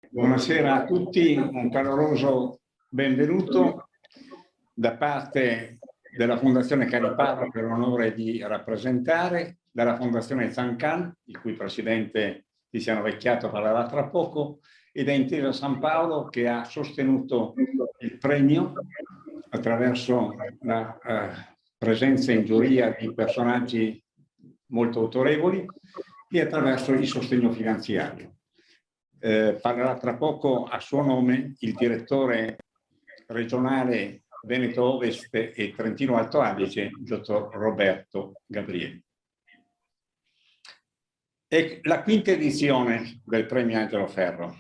Buonasera a tutti, un caloroso benvenuto da parte della Fondazione Cariparo, per l'onore di rappresentare, dalla Fondazione Zancan, il cui presidente Tiziano Vecchiato parlerà tra poco, e da Intesa San Paolo, che ha sostenuto il premio attraverso la presenza in giuria di personaggi molto autorevoli e attraverso il sostegno finanziario. Parlerà tra poco a suo nome il direttore regionale Veneto Ovest e Trentino Alto Adige, il dottor Roberto Gabrielli. È la quinta edizione del premio Angelo Ferro.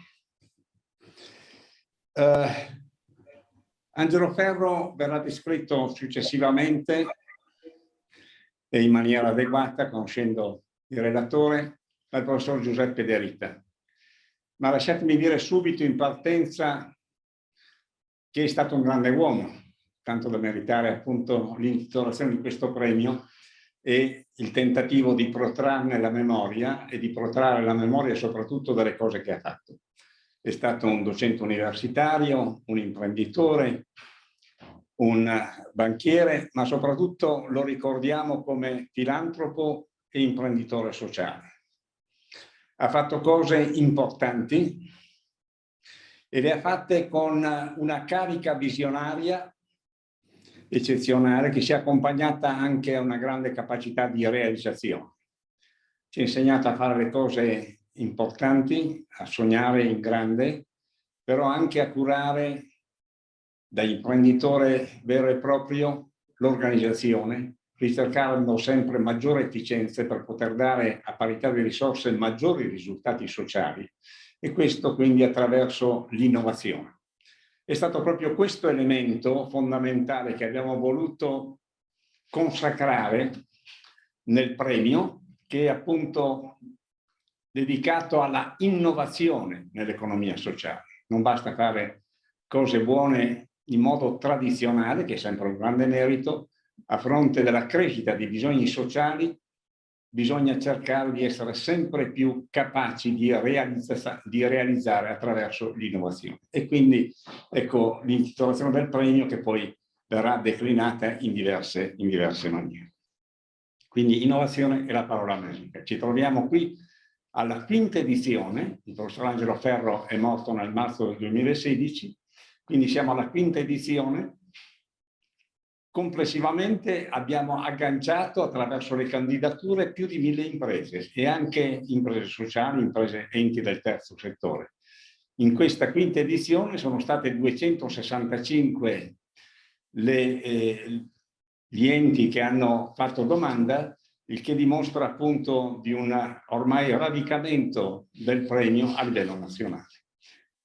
Angelo Ferro verrà descritto successivamente e in maniera adeguata, conoscendo il relatore, dal professor Giuseppe De Rita. Ma lasciatemi dire subito in partenza che è stato un grande uomo, tanto da meritare appunto l'intitolazione di questo premio e il tentativo di protrarne la memoria e di protrarre la memoria soprattutto delle cose che ha fatto. È stato un docente universitario, un imprenditore, un banchiere, ma soprattutto lo ricordiamo come filantropo e imprenditore sociale. Ha fatto cose importanti e le ha fatte con una carica visionaria eccezionale che si è accompagnata anche a una grande capacità di realizzazione. Ci ha insegnato a fare le cose importanti, a sognare in grande, però anche a curare da imprenditore vero e proprio l'organizzazione, ricercando sempre maggiore efficienza per poter dare a parità di risorse maggiori risultati sociali, e questo quindi attraverso l'innovazione. È stato proprio questo elemento fondamentale che abbiamo voluto consacrare nel premio, che è appunto dedicato alla innovazione nell'economia sociale. Non basta fare cose buone in modo tradizionale, che è sempre un grande merito. A fronte della crescita di bisogni sociali bisogna cercare di essere sempre più capaci di realizzare attraverso l'innovazione. E quindi ecco l'intitolazione del premio, che poi verrà declinata in diverse maniere. Quindi innovazione è la parola magica. Ci troviamo qui alla quinta edizione. Il professor Angelo Ferro è morto nel marzo del 2016, quindi siamo alla quinta edizione. Complessivamente abbiamo agganciato attraverso le candidature più di 1000 imprese e anche imprese sociali, imprese enti del terzo settore. In questa quinta edizione sono state 265 gli enti che hanno fatto domanda, il che dimostra appunto di un ormai radicamento del premio a livello nazionale.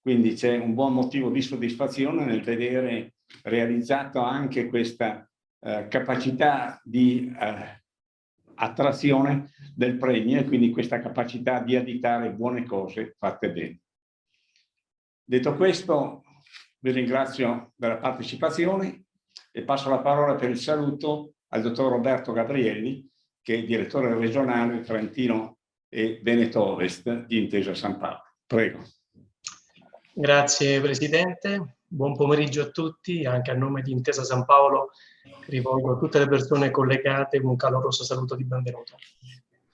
Quindi c'è un buon motivo di soddisfazione nel vedere realizzato anche questa capacità di attrazione del premio, e quindi questa capacità di additare buone cose fatte bene. Detto questo, vi ringrazio della partecipazione e passo la parola per il saluto al dottor Roberto Gabrielli, che è direttore regionale Trentino e Veneto Ovest di Intesa San Paolo. Prego. Grazie Presidente, buon pomeriggio a tutti. Anche a nome di Intesa San Paolo rivolgo a tutte le persone collegate un caloroso saluto di benvenuto.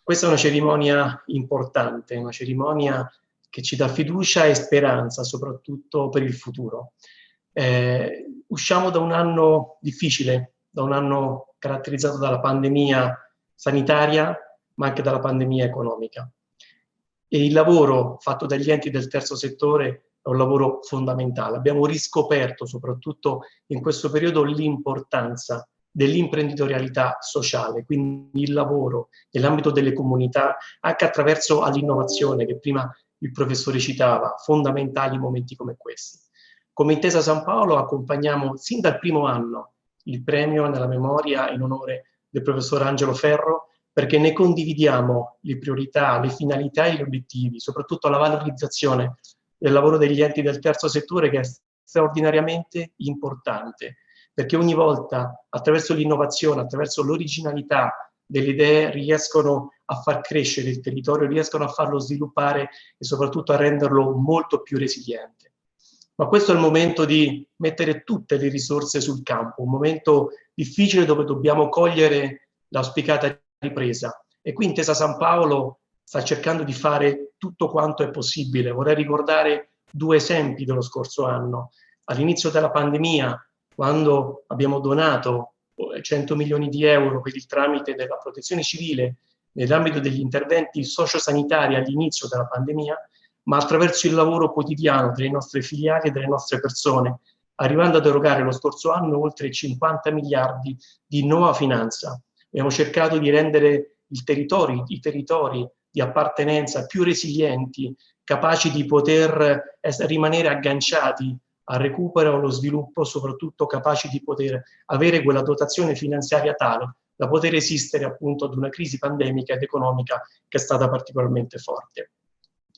Questa è una cerimonia importante, una cerimonia che ci dà fiducia e speranza, soprattutto per il futuro. Usciamo da un anno difficile, da un anno caratterizzato dalla pandemia sanitaria, ma anche dalla pandemia economica. E il lavoro fatto dagli enti del terzo settore è un lavoro fondamentale. Abbiamo riscoperto, soprattutto in questo periodo, l'importanza dell'imprenditorialità sociale, quindi il lavoro nell'ambito delle comunità, anche attraverso l'innovazione che prima il professore citava, fondamentali in momenti come questi. Come Intesa San Paolo accompagniamo sin dal primo anno il premio nella memoria in onore del professor Angelo Ferro, perché ne condividiamo le priorità, le finalità e gli obiettivi, soprattutto la valorizzazione del lavoro degli enti del terzo settore, che è straordinariamente importante, perché ogni volta attraverso l'innovazione, attraverso l'originalità delle idee riescono a far crescere il territorio, riescano a farlo sviluppare e soprattutto a renderlo molto più resiliente. Ma questo è il momento di mettere tutte le risorse sul campo, un momento difficile dove dobbiamo cogliere l'auspicata ripresa. E qui Intesa San Paolo sta cercando di fare tutto quanto è possibile. Vorrei ricordare 2 esempi dello scorso anno. All'inizio della pandemia, quando abbiamo donato 100 milioni di euro per il tramite della protezione civile nell'ambito degli interventi sociosanitari all'inizio della pandemia, ma attraverso il lavoro quotidiano delle nostre filiali e delle nostre persone, arrivando ad erogare lo scorso anno oltre 50 miliardi di nuova finanza. Abbiamo cercato di rendere i territori di appartenenza più resilienti, capaci di poter rimanere agganciati al recupero e allo sviluppo, soprattutto capaci di poter avere quella dotazione finanziaria tale da poter resistere appunto ad una crisi pandemica ed economica che è stata particolarmente forte.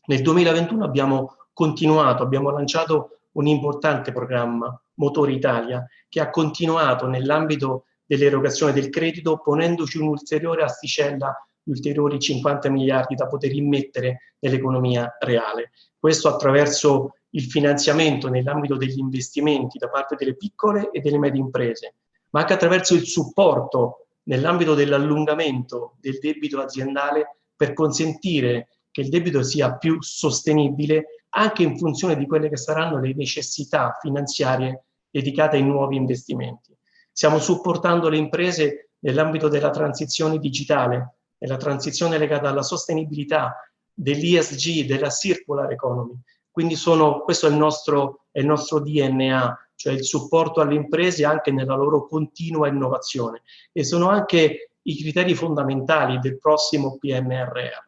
Nel 2021 abbiamo continuato, abbiamo lanciato un importante programma, Motore Italia, che ha continuato nell'ambito dell'erogazione del credito, ponendoci un'ulteriore asticella, ulteriori 50 miliardi da poter immettere nell'economia reale. Questo attraverso il finanziamento nell'ambito degli investimenti da parte delle piccole e delle medie imprese, ma anche attraverso il supporto nell'ambito dell'allungamento del debito aziendale per consentire che il debito sia più sostenibile anche in funzione di quelle che saranno le necessità finanziarie dedicate ai nuovi investimenti. Stiamo supportando le imprese nell'ambito della transizione digitale, nella transizione legata alla sostenibilità, dell'ESG, della circular economy. Quindi questo è il nostro DNA, cioè il supporto alle imprese anche nella loro continua innovazione. E sono anche i criteri fondamentali del prossimo PNRR.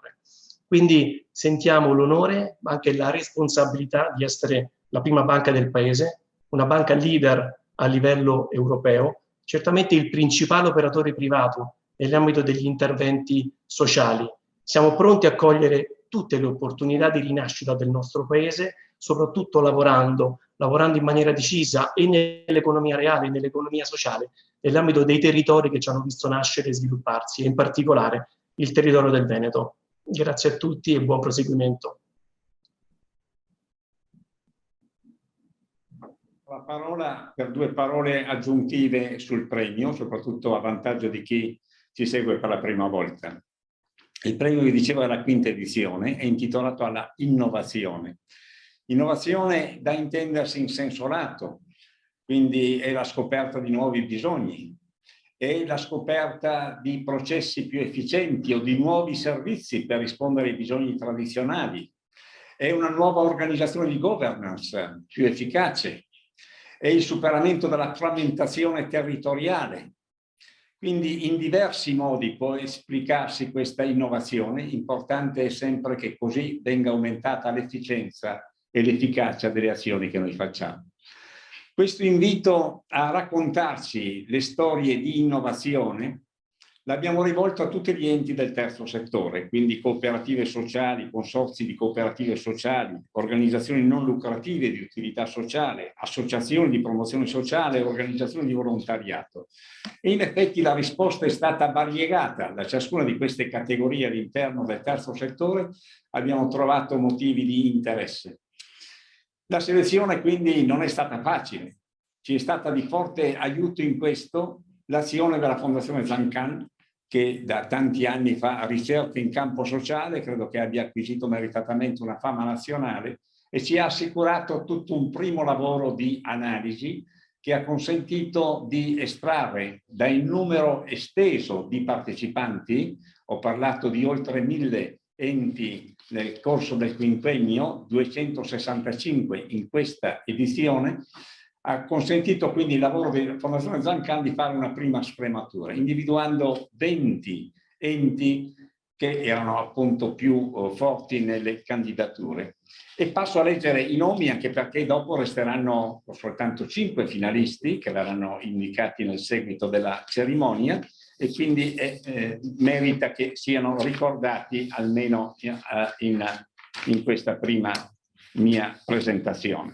Quindi sentiamo l'onore, ma anche la responsabilità di essere la prima banca del Paese, una banca leader a livello europeo, certamente il principale operatore privato nell'ambito degli interventi sociali. Siamo pronti a cogliere tutte le opportunità di rinascita del nostro Paese, soprattutto lavorando in maniera decisa e nell'economia reale e nell'economia sociale, nell'ambito dei territori che ci hanno visto nascere e svilupparsi, e in particolare il territorio del Veneto. Grazie a tutti e buon proseguimento. La parola per 2 parole aggiuntive sul premio, soprattutto a vantaggio di chi ci segue per la prima volta. Il premio, vi dicevo, è la 5ª edizione, è intitolato alla innovazione. Innovazione da intendersi in senso lato, quindi è la scoperta di nuovi bisogni, è la scoperta di processi più efficienti o di nuovi servizi per rispondere ai bisogni tradizionali, è una nuova organizzazione di governance più efficace, è il superamento della frammentazione territoriale. Quindi in diversi modi può esplicarsi questa innovazione. Importante è sempre che così venga aumentata l'efficienza e l'efficacia delle azioni che noi facciamo. Questo invito a raccontarci le storie di innovazione l'abbiamo rivolto a tutti gli enti del terzo settore, quindi cooperative sociali, consorzi di cooperative sociali, organizzazioni non lucrative di utilità sociale, associazioni di promozione sociale, organizzazioni di volontariato. E in effetti la risposta è stata variegata. Da ciascuna di queste categorie all'interno del terzo settore abbiamo trovato motivi di interesse. La selezione quindi non è stata facile. Ci è stata di forte aiuto in questo l'azione della Fondazione Zancan, che da tanti anni fa ricerca in campo sociale, credo che abbia acquisito meritatamente una fama nazionale, e ci ha assicurato tutto un primo lavoro di analisi che ha consentito di estrarre dal numero esteso di partecipanti, ho parlato di oltre 1000 enti nel corso del quinquennio, 265 in questa edizione, ha consentito quindi il lavoro della Fondazione Zancan di fare una prima scrematura, individuando 20 enti che erano appunto più forti nelle candidature. E passo a leggere i nomi, anche perché dopo resteranno soltanto 5 finalisti che verranno indicati nel seguito della cerimonia, e quindi merita che siano ricordati almeno in questa prima mia presentazione.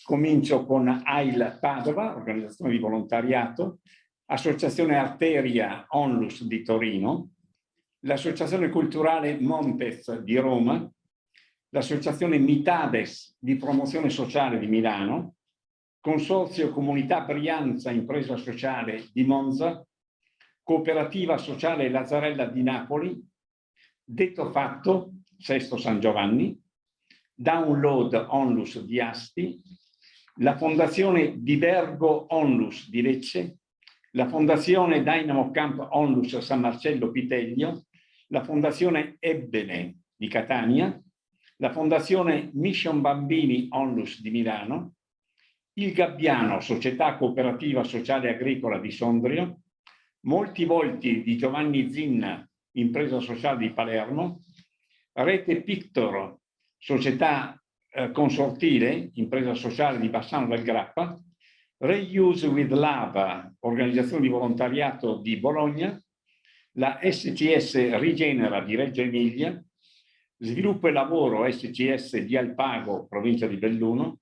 Comincio con AIL Padova, organizzazione di volontariato, Associazione Arteria Onlus di Torino, l'Associazione Culturale Montez di Roma, l'Associazione Mitades di Promozione Sociale di Milano, Consorzio Comunità Brianza Impresa Sociale di Monza, Cooperativa Sociale Lazzarella di Napoli, Detto Fatto, Sesto San Giovanni, Download Onlus di Asti, la Fondazione Divergo Onlus di Lecce, la Fondazione Dynamo Camp Onlus San Marcello Piteglio, la Fondazione Ebbene di Catania, la Fondazione Mission Bambini Onlus di Milano, il Gabbiano, Società Cooperativa Sociale Agricola di Sondrio, Molti Volti di Giovanni Zinna, Impresa Sociale di Palermo, Rete Pictor, Società Consortile, Impresa Sociale di Bassano del Grappa, Reuse with Lava, Organizzazione di Volontariato di Bologna, la SCS Rigenera di Reggio Emilia, Sviluppo e Lavoro SCS di Alpago, provincia di Belluno,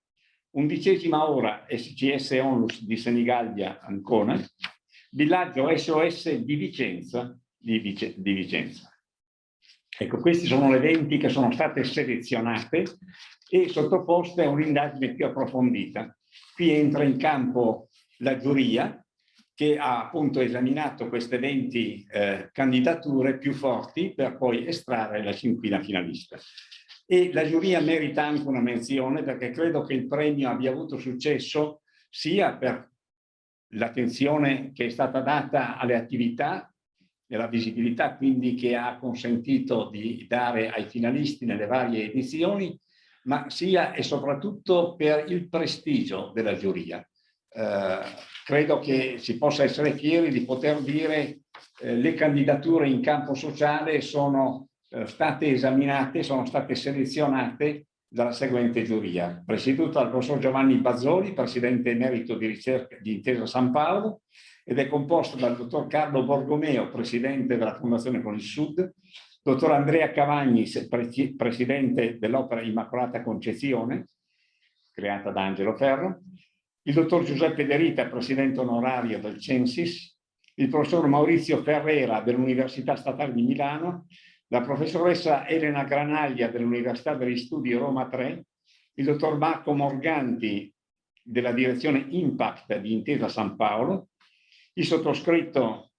11ª Ora SCS Onlus di Senigallia, Ancona, Villaggio SOS di Vicenza, Vicenza. Ecco, questi sono le 20 che sono state selezionate e sottoposte a un'indagine più approfondita. Qui entra in campo la giuria che ha appunto esaminato queste 20 candidature più forti per poi estrarre la 5ª finalista. E la giuria merita anche una menzione perché credo che il premio abbia avuto successo sia per l'attenzione che è stata data alle attività e la visibilità quindi che ha consentito di dare ai finalisti nelle varie edizioni, ma sia e soprattutto per il prestigio della giuria. Credo che si possa essere fieri di poter dire le candidature in campo sociale sono state esaminate, sono state selezionate dalla seguente giuria, presieduta dal professor Giovanni Bazzoli, presidente emerito di ricerca di Intesa San Paolo, ed è composta dal dottor Carlo Borgomeo, presidente della Fondazione Con il Sud, dottor Andrea Cavagni, presidente dell'Opera Immacolata Concezione, creata da Angelo Ferro, il dottor Giuseppe De Rita, presidente onorario del Censis, il professor Maurizio Ferrera dell'Università Statale di Milano, la professoressa Elena Granaglia dell'Università degli Studi Roma 3, il dottor Marco Morganti della direzione Impact di Intesa San Paolo, il sottoscritto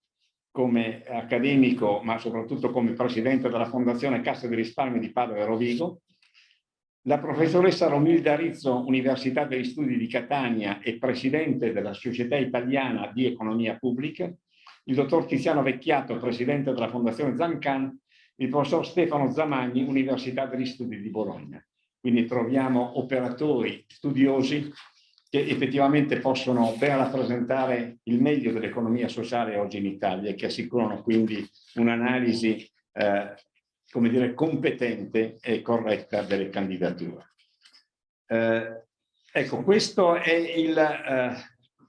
come accademico ma soprattutto come presidente della Fondazione Cassa di Risparmio di Padova e Rovigo, la professoressa Romilda Rizzo, Università degli Studi di Catania e presidente della Società Italiana di Economia Pubblica, il dottor Tiziano Vecchiato, presidente della Fondazione Zancan, il professor Stefano Zamagni, Università degli Studi di Bologna. Quindi troviamo operatori studiosi che effettivamente possono ben rappresentare il meglio dell'economia sociale oggi in Italia e che assicurano quindi un'analisi come dire, competente e corretta delle candidature. Ecco, questo è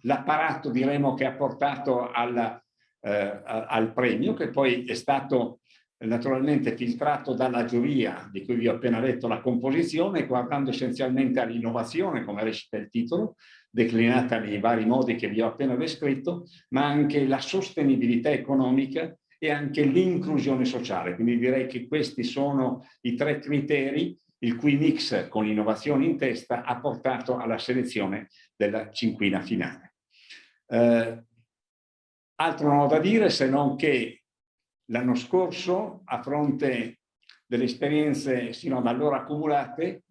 l'apparato, diremo, che ha portato al premio, che poi è stato naturalmente filtrato dalla giuria, di cui vi ho appena detto la composizione, guardando essenzialmente all'innovazione, come recita il titolo, declinata nei vari modi che vi ho appena descritto, ma anche la sostenibilità economica e anche l'inclusione sociale. Quindi direi che questi sono i 3 criteri il cui mix con l'innovazione in testa ha portato alla selezione della 5ª finale. Altro non ho da dire se non che l'anno scorso, a fronte delle esperienze sino ad allora accumulate,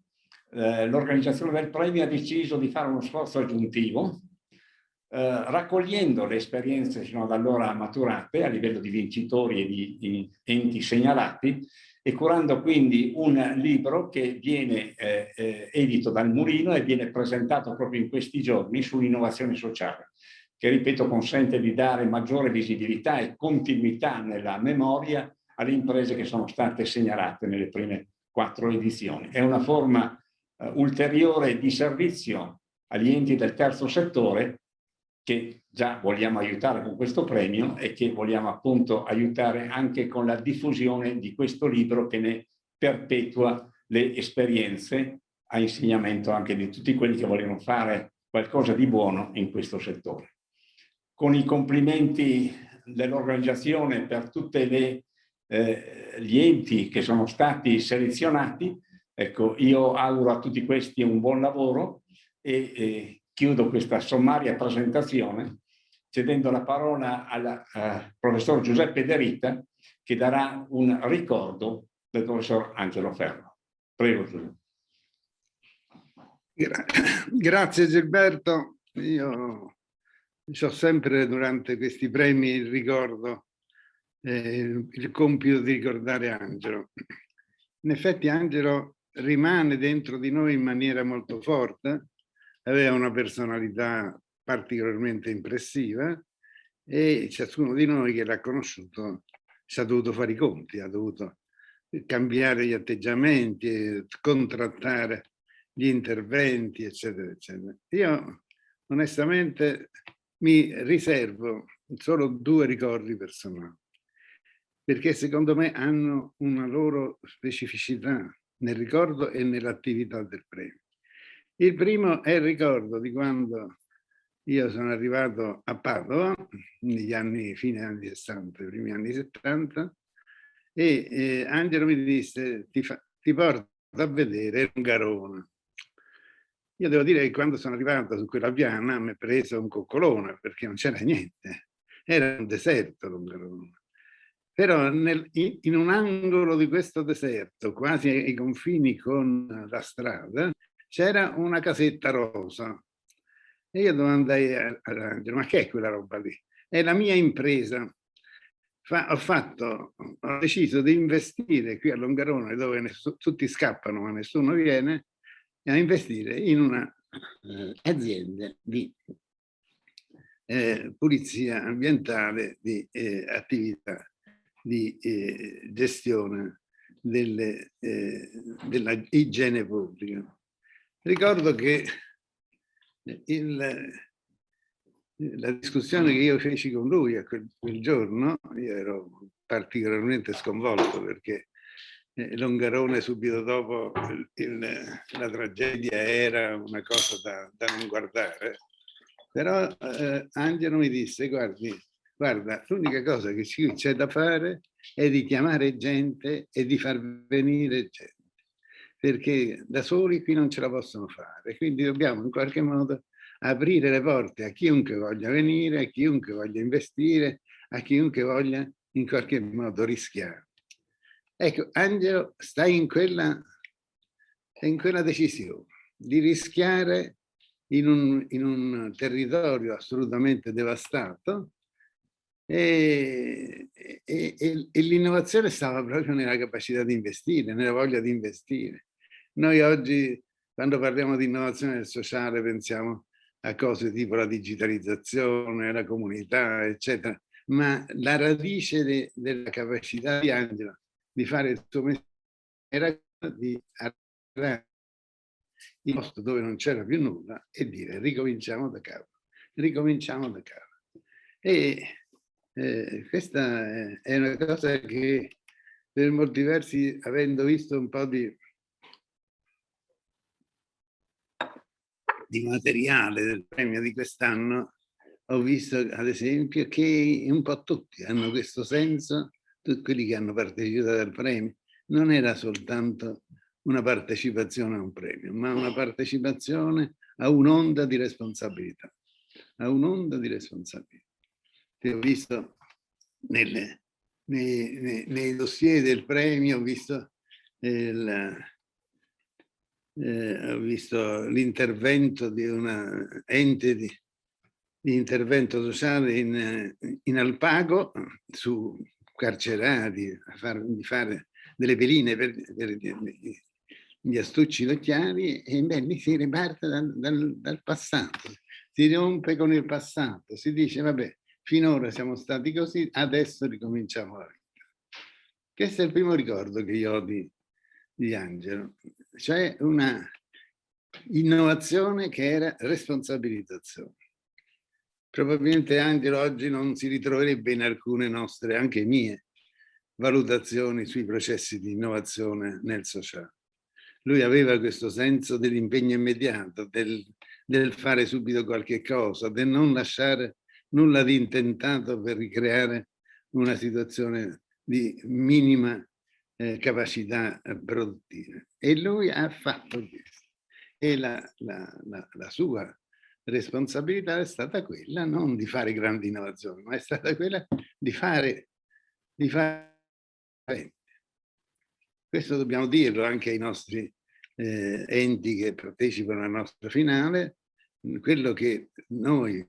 l'organizzazione del premio ha deciso di fare uno sforzo aggiuntivo, raccogliendo le esperienze sino ad allora maturate a livello di vincitori e di enti segnalati e curando quindi un libro che viene edito dal Mulino e viene presentato proprio in questi giorni sull'innovazione sociale, che ripeto consente di dare maggiore visibilità e continuità nella memoria alle imprese che sono state segnalate nelle prime 4 edizioni. È una forma ulteriore di servizio agli enti del terzo settore che già vogliamo aiutare con questo premio e che vogliamo appunto aiutare anche con la diffusione di questo libro che ne perpetua le esperienze a insegnamento anche di tutti quelli che vogliono fare qualcosa di buono in questo settore. Con i complimenti dell'organizzazione per tutte le gli enti che sono stati selezionati. Ecco, io auguro a tutti questi un buon lavoro e chiudo questa sommaria presentazione cedendo la parola al professor Giuseppe De Rita, che darà un ricordo del professor Angelo Ferro. Prego, Giuseppe. Grazie Gilberto. Io ho sempre durante questi premi il ricordo, il compito di ricordare Angelo. In effetti Angelo rimane dentro di noi in maniera molto forte, aveva una personalità particolarmente impressiva e ciascuno di noi che l'ha conosciuto si è dovuto fare i conti, ha dovuto cambiare gli atteggiamenti, contrattare gli interventi, eccetera, eccetera. Io onestamente mi riservo solo 2 ricordi personali, perché secondo me hanno una loro specificità nel ricordo e nell'attività del premio. Il primo è il ricordo di quando io sono arrivato a Padova, negli anni, fine anni 60, primi anni 70, e Angelo mi disse: ti porto a vedere Longarone. Io devo dire che quando sono arrivato su quella piana mi è preso un coccolone, perché non c'era niente, era un deserto Longarone. Però in un angolo di questo deserto, quasi ai confini con la strada, c'era una casetta rosa. E io domandai a Angelo: ma che è quella roba lì? È la mia impresa. Ho deciso di investire qui a Longarone, dove tutti scappano ma nessuno viene, a investire in una azienda di pulizia ambientale, di attività di gestione della igiene pubblica. Ricordo che la discussione che io feci con lui a quel giorno, io ero particolarmente sconvolto perché Longarone subito dopo la tragedia era una cosa da non guardare, però Angelo mi disse: guarda, l'unica cosa che c'è da fare è di chiamare gente e di far venire gente, perché da soli qui non ce la possono fare, quindi dobbiamo in qualche modo aprire le porte a chiunque voglia venire, a chiunque voglia investire, a chiunque voglia in qualche modo rischiare. Ecco, Angelo sta in quella decisione di rischiare in un territorio assolutamente devastato, e l'innovazione stava proprio nella capacità di investire, nella voglia di investire. Noi oggi, quando parliamo di innovazione del sociale, pensiamo a cose tipo la digitalizzazione, la comunità, eccetera, ma la radice della capacità di Angelo di fare il suo mestiere era di arrivare in un posto dove non c'era più nulla e dire: ricominciamo da capo, ricominciamo da capo. E questa è una cosa che, per molti versi, avendo visto un po' di materiale del premio di quest'anno, ho visto ad esempio che un po' tutti hanno questo senso, tutti quelli che hanno partecipato al premio. Non era soltanto una partecipazione a un premio, ma una partecipazione a un'onda di responsabilità, a un'onda di responsabilità. Ho visto nei dossier del premio, ho visto l'intervento di un ente di intervento sociale in Alpago su carcerati, di fare delle peline per gli astucci chiari, e lì si riparte dal passato, si rompe con il passato, si dice: vabbè, finora siamo stati così, adesso ricominciamo la vita. Questo è il primo ricordo che io ho di Angelo. C'è una innovazione che era responsabilizzazione. Probabilmente Angelo oggi non si ritroverebbe in alcune nostre, anche mie, valutazioni sui processi di innovazione nel sociale. Lui aveva questo senso dell'impegno immediato, del fare subito qualche cosa, del non lasciare nulla di intentato per ricreare una situazione di minima capacità produttiva. E lui ha fatto questo. E la sua responsabilità è stata quella non di fare grandi innovazioni, ma è stata quella di fare. Questo dobbiamo dirlo anche ai nostri enti che partecipano alla nostra finale. Quello che noi,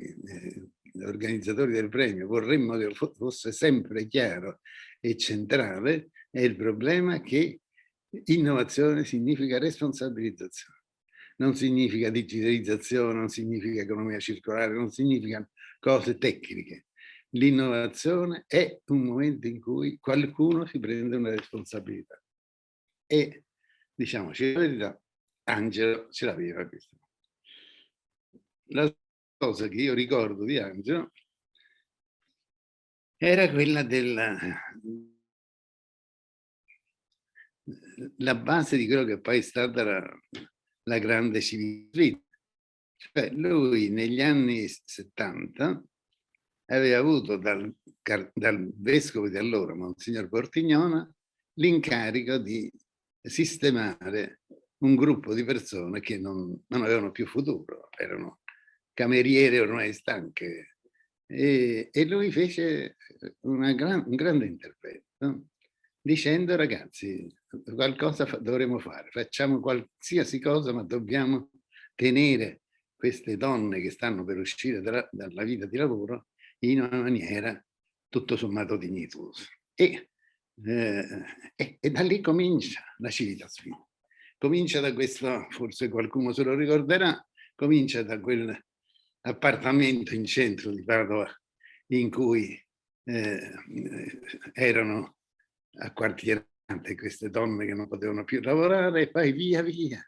organizzatori del premio, vorremmo che fosse sempre chiaro e centrale è il problema che innovazione significa responsabilizzazione. Non significa digitalizzazione, non significa economia circolare, non significa cose tecniche. L'innovazione è un momento in cui qualcuno si prende una responsabilità. E, diciamoci la verità, Angelo ce l'aveva questa. La cosa che io ricordo di Angelo era quella della base di quello che poi è stata la grande civiltà. Cioè, lui negli anni 70 aveva avuto dal vescovo di allora, Monsignor Portignona, l'incarico di sistemare un gruppo di persone che non avevano più futuro, erano cameriere ormai stanche. E lui fece un grande intervento dicendo: ragazzi, qualcosa dovremo fare, facciamo qualsiasi cosa, ma dobbiamo tenere queste donne che stanno per uscire dalla vita di lavoro in una maniera tutto sommato dignitosa. E da lì comincia la Civitas Fide. Comincia da questo, forse qualcuno se lo ricorderà, comincia da quell'appartamento in centro di Padova in cui erano acquartierate queste donne che non potevano più lavorare, e poi via via.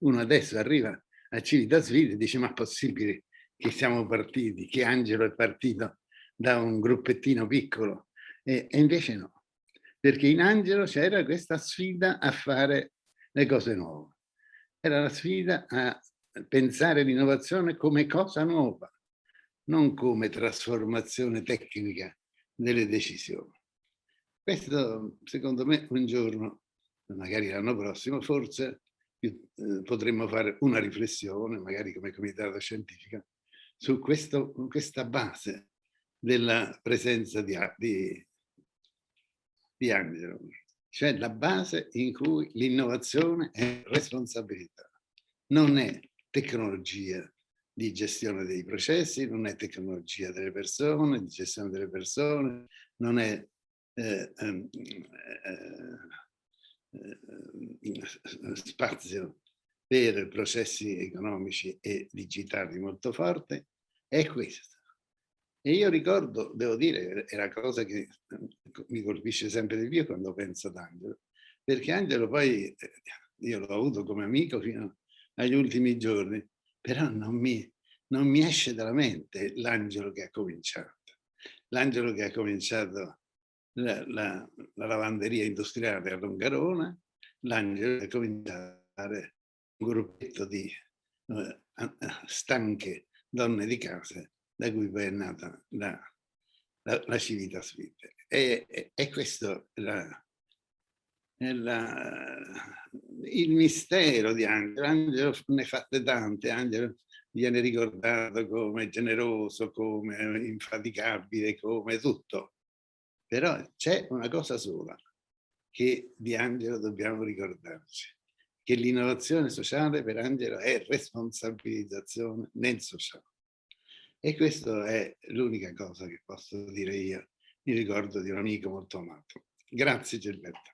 Uno adesso arriva a Civitas Fide e dice: ma è possibile che siamo partiti, che Angelo è partito da un gruppettino piccolo? E invece no, perché in Angelo c'era questa sfida a fare le cose nuove. Era la sfida a pensare l'innovazione come cosa nuova, non come trasformazione tecnica delle decisioni. Questo, secondo me, un giorno, magari l'anno prossimo, forse potremmo fare una riflessione, magari come comitato scientifico, su questa base della presenza di Angelo, cioè la base in cui l'innovazione è responsabilità, non è tecnologia di gestione dei processi, non è tecnologia delle persone, di gestione delle persone, non è spazio per processi economici e digitali molto forte, è questo. E io ricordo, devo dire, è la cosa che mi colpisce sempre di più quando penso ad Angelo, perché Angelo poi, io l'ho avuto come amico fino agli ultimi giorni, però non mi esce dalla mente l'Angelo che ha cominciato. L'Angelo che ha cominciato la lavanderia industriale a Longarona, l'Angelo che ha cominciato a fare un gruppetto di stanche donne di casa, da cui poi è nata la Civitas Fide. E questo il mistero di Angelo. Angelo ne ha fatte tante. Angelo viene ricordato come generoso, come infaticabile, come tutto. Però c'è una cosa sola che di Angelo dobbiamo ricordarci, che l'innovazione sociale per Angelo è responsabilizzazione nel sociale. E questa è l'unica cosa che posso dire io, mi ricordo di un amico molto amato. Grazie Gilberto.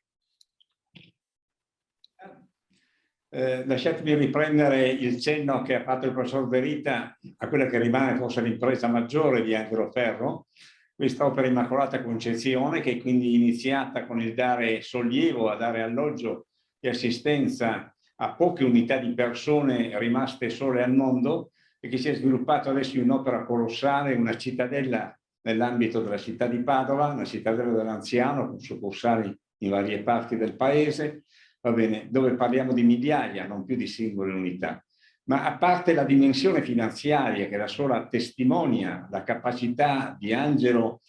Lasciatemi riprendere il cenno che ha fatto il professor Verita a quella che rimane forse l'impresa maggiore di Angelo Ferro, questa opera Immacolata Concezione, che è quindi iniziata con il dare sollievo, a dare alloggio e assistenza a poche unità di persone rimaste sole al mondo, e che si è sviluppato adesso in un'opera colossale, una cittadella nell'ambito della città di Padova, una cittadella dell'anziano con succursali in varie parti del paese, va bene, dove parliamo di migliaia, non più di singole unità. Ma a parte la dimensione finanziaria, che da sola testimonia la capacità di Angelo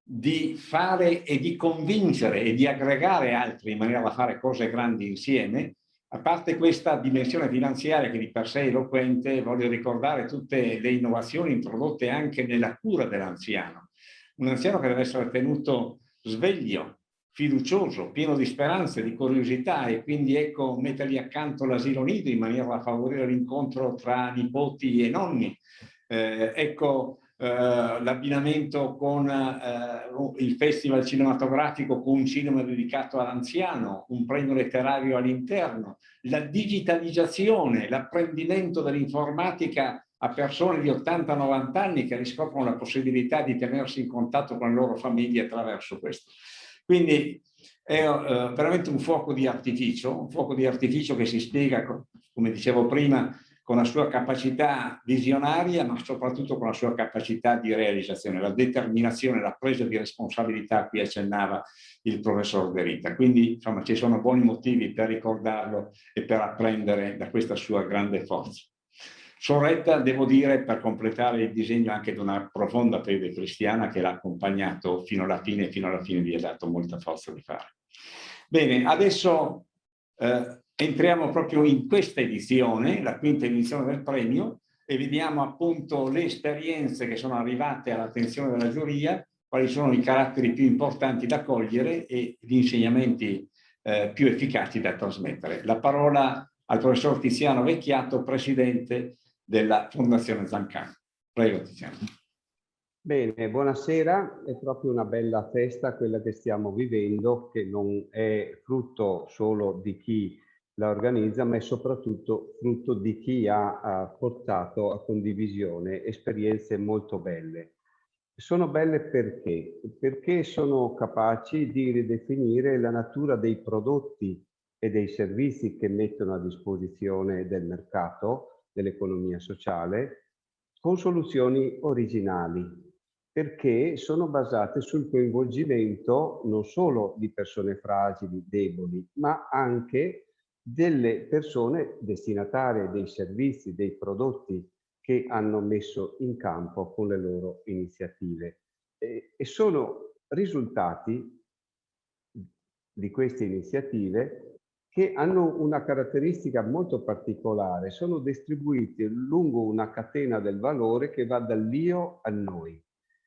di fare e di convincere e di aggregare altri in maniera da fare cose grandi insieme. A parte questa dimensione finanziaria che di per sé è eloquente, voglio ricordare tutte le innovazioni introdotte anche nella cura dell'anziano. Un anziano che deve essere tenuto sveglio, fiducioso, pieno di speranze, di curiosità, e quindi ecco mettergli accanto l'asilo nido in maniera da favorire l'incontro tra nipoti e nonni. Ecco l'abbinamento con il festival cinematografico, con un cinema dedicato all'anziano, un premio letterario all'interno, la digitalizzazione, l'apprendimento dell'informatica a persone di 80-90 anni che riscoprono la possibilità di tenersi in contatto con le loro famiglie attraverso questo. Quindi è veramente un fuoco di artificio che si spiega, come dicevo prima, con la sua capacità visionaria, ma soprattutto con la sua capacità di realizzazione, la determinazione, la presa di responsabilità a cui accennava il professor De Rita. Quindi, insomma, ci sono buoni motivi per ricordarlo e per apprendere da questa sua grande forza. Sorretta, devo dire, per completare il disegno anche di una profonda fede cristiana che l'ha accompagnato fino alla fine, e fino alla fine gli ha dato molta forza di fare. Bene, adesso entriamo proprio in questa edizione, la quinta edizione del premio, e vediamo appunto le esperienze che sono arrivate all'attenzione della giuria, quali sono i caratteri più importanti da cogliere e gli insegnamenti più efficaci da trasmettere. La parola al professor Tiziano Vecchiato, presidente della Fondazione Zancani. Prego, Tiziano. Bene, buonasera. È proprio una bella festa quella che stiamo vivendo, che non è frutto solo di chi la organizza, ma è soprattutto frutto di chi ha portato a condivisione esperienze molto belle. Sono belle perché? Perché sono capaci di ridefinire la natura dei prodotti e dei servizi che mettono a disposizione del mercato, dell'economia sociale, con soluzioni originali, perché sono basate sul coinvolgimento non solo di persone fragili, deboli, ma anche delle persone destinatarie dei servizi, dei prodotti che hanno messo in campo con le loro iniziative. E sono risultati di queste iniziative che hanno una caratteristica molto particolare, sono distribuiti lungo una catena del valore che va dall'io al noi.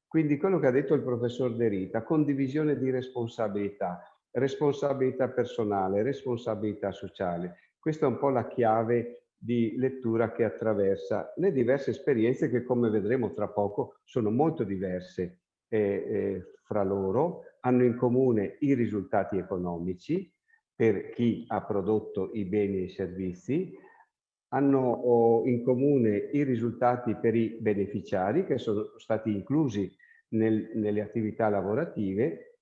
Quindi quello che ha detto il professor De Rita, condivisione di responsabilità, responsabilità personale, responsabilità sociale. Questa è un po' la chiave di lettura che attraversa le diverse esperienze che, come vedremo tra poco, sono molto diverse fra loro, hanno in comune i risultati economici per chi ha prodotto i beni e i servizi, hanno in comune i risultati per i beneficiari che sono stati inclusi nelle attività lavorative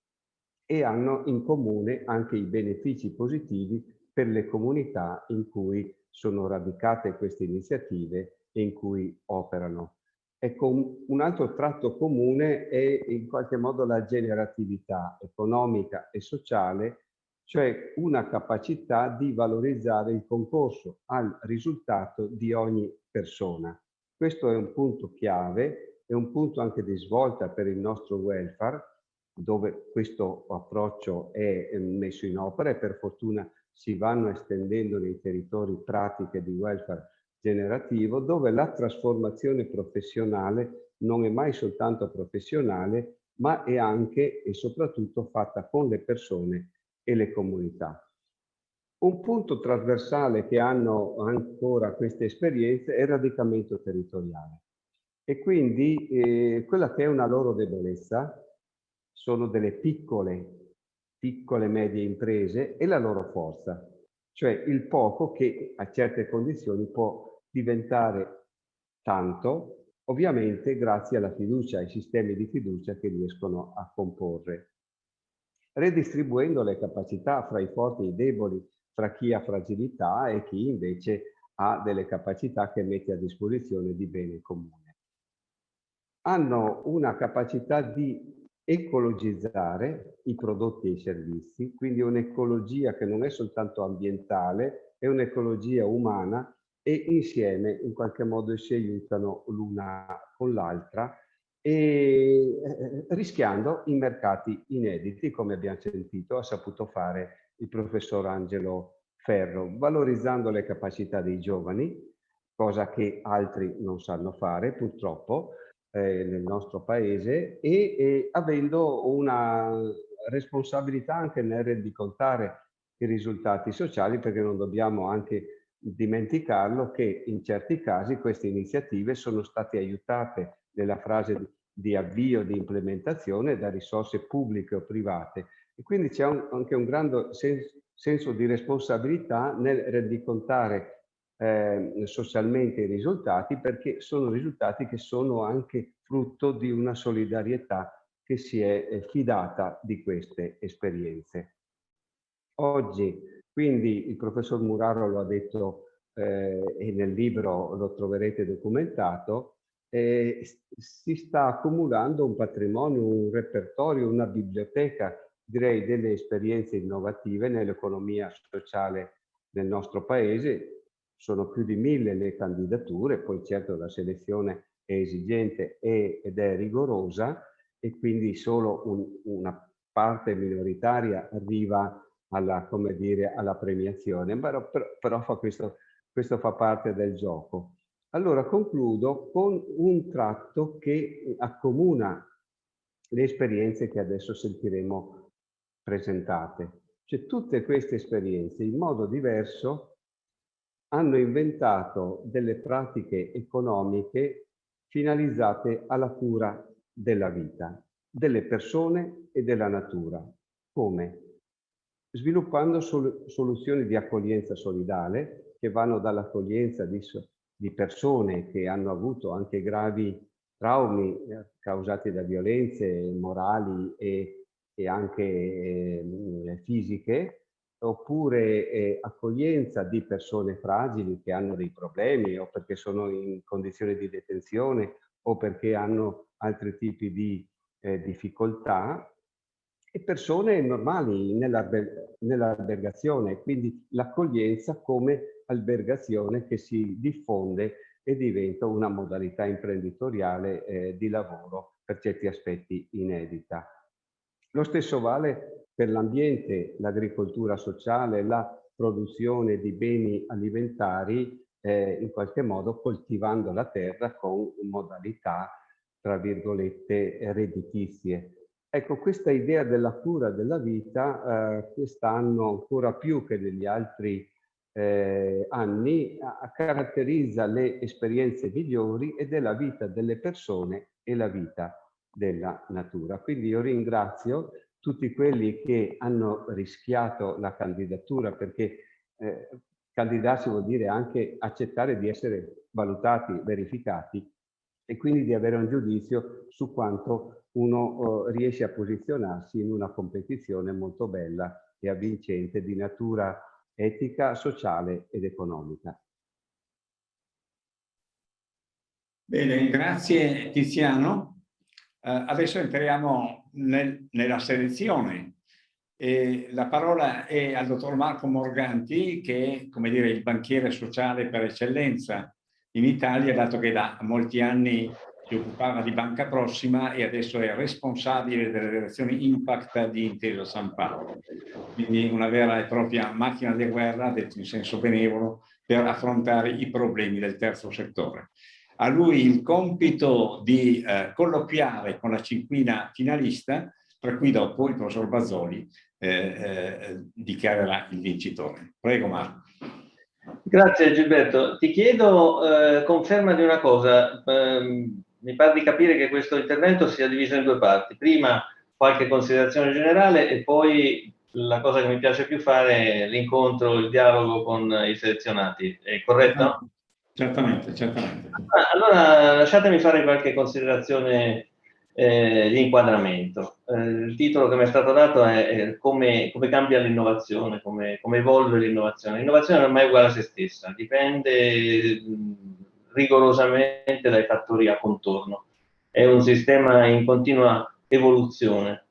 e hanno in comune anche i benefici positivi per le comunità in cui sono radicate queste iniziative e in cui operano. Ecco, un altro tratto comune è in qualche modo la generatività economica e sociale, cioè una capacità di valorizzare il concorso al risultato di ogni persona. Questo è un punto chiave, è un punto anche di svolta per il nostro welfare, dove questo approccio è messo in opera e per fortuna si vanno estendendo nei territori pratiche di welfare generativo, dove la trasformazione professionale non è mai soltanto professionale, ma è anche e soprattutto fatta con le persone e le comunità. Un punto trasversale che hanno ancora queste esperienze è il radicamento territoriale. E quindi quella che è una loro debolezza sono delle piccole medie imprese e la loro forza, cioè il poco che a certe condizioni può diventare tanto, ovviamente grazie alla fiducia, ai sistemi di fiducia che riescono a comporre, redistribuendo le capacità fra i forti e i deboli, fra chi ha fragilità e chi invece ha delle capacità che mette a disposizione di bene comune. Hanno una capacità di ecologizzare i prodotti e i servizi, quindi un'ecologia che non è soltanto ambientale, è un'ecologia umana e insieme in qualche modo si aiutano l'una con l'altra e rischiando i mercati inediti, come abbiamo sentito, ha saputo fare il professor Angelo Ferro, valorizzando le capacità dei giovani, cosa che altri non sanno fare purtroppo nel nostro paese, e avendo una responsabilità anche nel rendicontare i risultati sociali, perché non dobbiamo anche dimenticarlo che in certi casi queste iniziative sono state aiutate nella fase di avvio, di implementazione da risorse pubbliche o private, e quindi c'è anche un grande senso di responsabilità nel rendicontare socialmente i risultati, perché sono risultati che sono anche frutto di una solidarietà che si è fidata di queste esperienze. Oggi, quindi, il professor Muraro lo ha detto e nel libro lo troverete documentato, si sta accumulando un patrimonio, un repertorio, una biblioteca, direi, delle esperienze innovative nell'economia sociale del nostro paese. Sono più di 1000 le candidature, poi certo la selezione è esigente ed è rigorosa, e quindi solo una parte minoritaria arriva alla, come dire, alla premiazione, però questo fa parte del gioco. Allora concludo con un tratto che accomuna le esperienze che adesso sentiremo presentate. Cioè, tutte queste esperienze in modo diverso hanno inventato delle pratiche economiche finalizzate alla cura della vita, delle persone e della natura. Come? Sviluppando soluzioni di accoglienza solidale che vanno dall'accoglienza di persone che hanno avuto anche gravi traumi causati da violenze morali e anche fisiche, oppure accoglienza di persone fragili che hanno dei problemi o perché sono in condizioni di detenzione o perché hanno altri tipi di difficoltà, e persone normali nell'albergazione, quindi l'accoglienza come albergazione che si diffonde e diventa una modalità imprenditoriale di lavoro per certi aspetti inedita. Lo stesso vale per l'ambiente, l'agricoltura sociale, la produzione di beni alimentari, in qualche modo coltivando la terra con modalità, tra virgolette, redditizie. Ecco, questa idea della cura della vita quest'anno ancora più che negli altri anni caratterizza le esperienze migliori e della vita delle persone e la vita della natura. Quindi io ringrazio tutti quelli che hanno rischiato la candidatura, perché candidarsi vuol dire anche accettare di essere valutati, verificati, e quindi di avere un giudizio su quanto uno riesce a posizionarsi in una competizione molto bella e avvincente di natura etica, sociale ed economica. Bene, grazie Tiziano. Adesso entriamo nella selezione. La parola è al dottor Marco Morganti, che è, come dire, il banchiere sociale per eccellenza in Italia, dato che da molti anni si occupava di Banca Prossima e adesso è responsabile delle relazioni Impact di Intesa San Paolo. Quindi una vera e propria macchina di guerra, detto in senso benevolo, per affrontare i problemi del terzo settore. A lui il compito di colloquiare con la cinquina finalista, tra cui dopo il professor Bazzoli dichiarerà il vincitore. Prego Marco. Grazie Gilberto. Ti chiedo conferma di una cosa. Mi pare di capire che questo intervento sia diviso in due parti. Prima qualche considerazione generale e poi la cosa che mi piace più fare è l'incontro, il dialogo con i selezionati. È corretto? Certamente, certamente. Allora lasciatemi fare qualche considerazione di inquadramento. Il titolo che mi è stato dato è come cambia l'innovazione, come evolve l'innovazione. L'innovazione non è mai uguale a se stessa, dipende rigorosamente dai fattori a contorno. È un sistema in continua evoluzione.